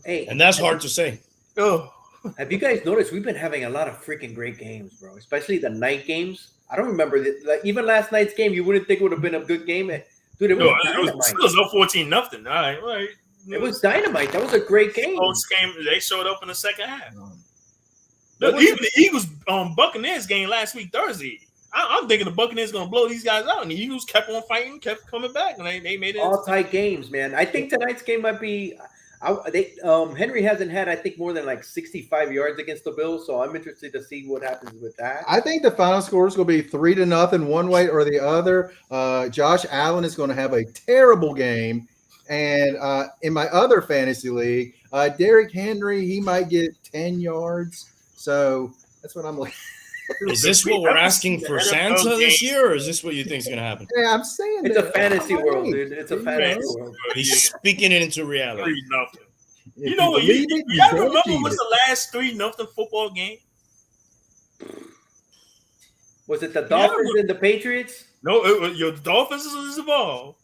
[SPEAKER 1] Hey,
[SPEAKER 4] and that's hard to say.
[SPEAKER 3] Oh,
[SPEAKER 1] have you guys noticed we've been having a lot of freaking great games, bro? Especially the night games. I don't remember like even last night's game. You wouldn't think it would have been a good game, dude. It was
[SPEAKER 3] 14-0. All right.
[SPEAKER 1] It was dynamite. That was a great game.
[SPEAKER 3] Game they showed up in the second half. Even the Eagles Buccaneers game last week Thursday. I'm thinking the Buccaneers going to blow these guys out, and the Eagles kept on fighting, kept coming back, and they made it
[SPEAKER 1] all tight games, man. I think tonight's game might be. Henry hasn't had, I think, more than like 65 yards against the Bills, so I'm interested to see what happens with that.
[SPEAKER 2] I think the final score is going to be 3-0 one way or the other. Josh Allen is going to have a terrible game, and in my other fantasy league, Derrick Henry, he might get 10 yards. So that's what I'm like.
[SPEAKER 4] Is this what we're asking for Santa this year, or is this what you think is going to happen?
[SPEAKER 2] Yeah, I'm saying
[SPEAKER 1] It's a fantasy world, dude. It's a fantasy
[SPEAKER 3] Yes.
[SPEAKER 1] world.
[SPEAKER 4] He's speaking it into reality.
[SPEAKER 3] 3-0.
[SPEAKER 2] If
[SPEAKER 3] You know what?
[SPEAKER 2] believe it,
[SPEAKER 3] You gotta
[SPEAKER 2] can't
[SPEAKER 3] remember
[SPEAKER 2] cheat
[SPEAKER 3] what's
[SPEAKER 2] it.
[SPEAKER 3] the last 3-0 football game?
[SPEAKER 1] Was it the Dolphins and the Patriots?
[SPEAKER 3] No, your Dolphins is involved.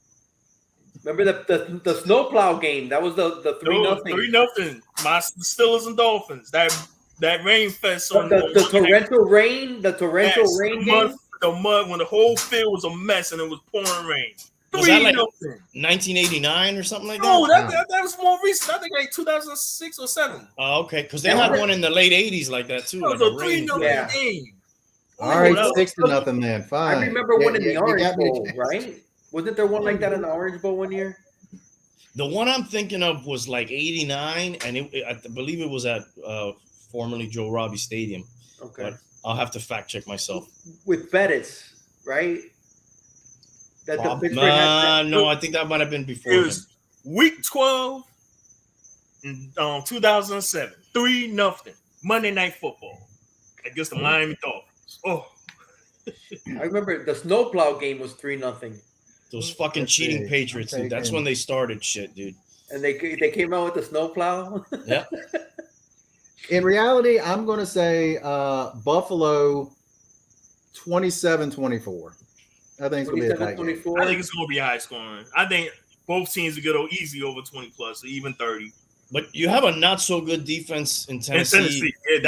[SPEAKER 1] Remember the snowplow game? That was the 3-0.
[SPEAKER 3] 3-0. My Steelers and Dolphins. That rain fest on
[SPEAKER 1] The torrential rain. The torrential
[SPEAKER 3] yes,
[SPEAKER 1] rain
[SPEAKER 3] the
[SPEAKER 1] game.
[SPEAKER 3] mud, the mud when the whole field was a mess and it was pouring rain.
[SPEAKER 4] Was that like
[SPEAKER 3] 3-0.
[SPEAKER 4] 1989 or something like that?
[SPEAKER 3] No, that was more recent. I think like 2006 or 7.
[SPEAKER 4] Oh, okay, because they had one in the late 80s like that too.
[SPEAKER 3] That was
[SPEAKER 4] like
[SPEAKER 3] a
[SPEAKER 4] a rain
[SPEAKER 3] 3-0
[SPEAKER 1] Yeah.
[SPEAKER 3] game.
[SPEAKER 2] All right,
[SPEAKER 3] Oh,
[SPEAKER 2] 6-0 then. Fine.
[SPEAKER 1] I remember one in the
[SPEAKER 2] you
[SPEAKER 1] Orange
[SPEAKER 2] got me
[SPEAKER 1] Bowl,
[SPEAKER 2] to-
[SPEAKER 1] right? Wasn't there one like that in the Orange Bowl one year?
[SPEAKER 4] The one I'm thinking of was like 89, and I believe it was at formerly Joe Robbie Stadium.
[SPEAKER 1] Okay.
[SPEAKER 4] But I'll have to fact check myself.
[SPEAKER 1] With Bettis, right? That the Pittsburgh had
[SPEAKER 4] No, I think that might have been before.
[SPEAKER 3] It
[SPEAKER 4] him.
[SPEAKER 3] was week 12 in 2007. 3-0. Monday Night Football against the Miami Dolphins. Oh,
[SPEAKER 1] I remember the snowplow game was 3-0,
[SPEAKER 4] Those fucking
[SPEAKER 2] Let's
[SPEAKER 4] cheating
[SPEAKER 2] see.
[SPEAKER 4] Patriots,
[SPEAKER 2] I'm
[SPEAKER 4] dude. That's
[SPEAKER 2] taking-
[SPEAKER 4] when they started shit, dude.
[SPEAKER 1] and they came out with the snowplow.
[SPEAKER 4] Yeah.
[SPEAKER 2] In reality, I'm going to say Buffalo 27-24. I think it's going to be a tight game.
[SPEAKER 1] 27-24.
[SPEAKER 3] I think it's going to be high scoring. I think both teams will go easy over 20 plus, or even 30.
[SPEAKER 4] But you have a not so good defense in
[SPEAKER 3] In
[SPEAKER 4] Tennessee.
[SPEAKER 3] Tennessee, yeah,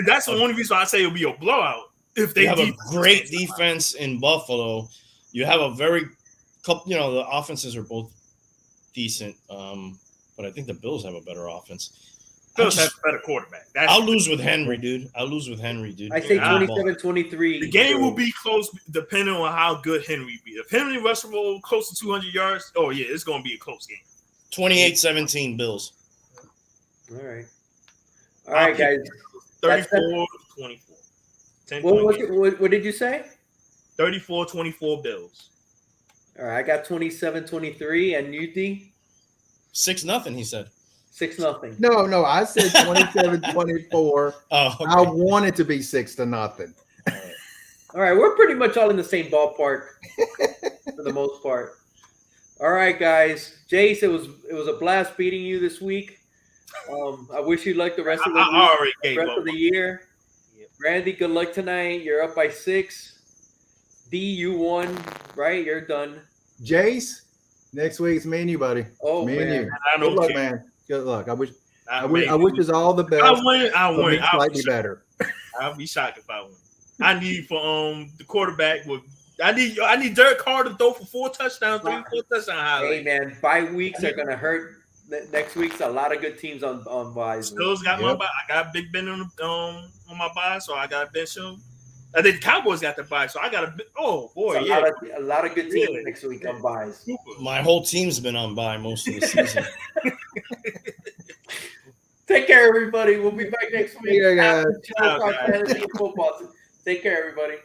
[SPEAKER 3] that's the only reason I say it'll be a blowout. If they
[SPEAKER 4] You have a
[SPEAKER 3] defense
[SPEAKER 4] great
[SPEAKER 3] stays alive.
[SPEAKER 4] defense in Buffalo. You have a very couple. You know, the offenses are both decent. But I think the Bills have a better offense.
[SPEAKER 3] Bills have a better quarterback.
[SPEAKER 4] I'll lose with Henry, dude. I'll lose with Henry, dude.
[SPEAKER 1] I say
[SPEAKER 3] Yeah.
[SPEAKER 1] 27-23.
[SPEAKER 3] The game will be close depending on how good Henry be. If Henry rushes for close to 200 yards, oh yeah, it's going to be a close game.
[SPEAKER 4] 28-17 Bills.
[SPEAKER 1] All right. All right, guys.
[SPEAKER 3] 34-24. 10
[SPEAKER 1] What did you say?
[SPEAKER 3] 34-24 Bills.
[SPEAKER 1] All right, I got 27-23, and you, D?
[SPEAKER 4] 6-0, he said.
[SPEAKER 1] 6-0.
[SPEAKER 2] No, I said 27-24.
[SPEAKER 4] Oh, okay.
[SPEAKER 2] I want it to be 6-0.
[SPEAKER 1] All right, we're pretty much all in the same ballpark for the most part. All right, guys. Jace, it was a blast beating you this week. I wish you luck the rest of the
[SPEAKER 3] I
[SPEAKER 1] week,
[SPEAKER 3] already gave
[SPEAKER 1] rest
[SPEAKER 3] up.
[SPEAKER 1] of the year.
[SPEAKER 3] Yep.
[SPEAKER 1] Randy, good luck tonight. You're up by 6. D, you won, right? You're done.
[SPEAKER 2] Jace, next week it's me and you, buddy.
[SPEAKER 1] Oh,
[SPEAKER 2] me
[SPEAKER 1] man.
[SPEAKER 2] and you.
[SPEAKER 3] I
[SPEAKER 2] Good
[SPEAKER 3] know,
[SPEAKER 2] luck,
[SPEAKER 3] kid.
[SPEAKER 2] man. Good luck. I wish
[SPEAKER 3] I
[SPEAKER 2] us all the best.
[SPEAKER 3] I win.
[SPEAKER 2] but be slightly
[SPEAKER 3] I'll
[SPEAKER 2] better.
[SPEAKER 3] be shocked if I win. I need for the quarterback with. I need Derek Carr to throw for 4 touchdowns, 3-4 touchdowns.
[SPEAKER 1] Hey,
[SPEAKER 3] Highlight.
[SPEAKER 1] man, bye weeks are going to hurt. Next week's a lot of good teams on buys.
[SPEAKER 3] Stills got my
[SPEAKER 2] Yep.
[SPEAKER 3] bye. I got Big Ben on my bye, so I got to bench him. I think the Cowboys got the bye, so I got to. Oh boy,
[SPEAKER 1] It's
[SPEAKER 3] yeah.
[SPEAKER 1] a lot of good teams
[SPEAKER 3] Really?
[SPEAKER 1] next week on buys.
[SPEAKER 3] Super.
[SPEAKER 4] My whole team's been on bye most of the season.
[SPEAKER 1] Take care, everybody. We'll be back next week.
[SPEAKER 2] See ya, guys.
[SPEAKER 1] Talk fantasy football. Take care, everybody.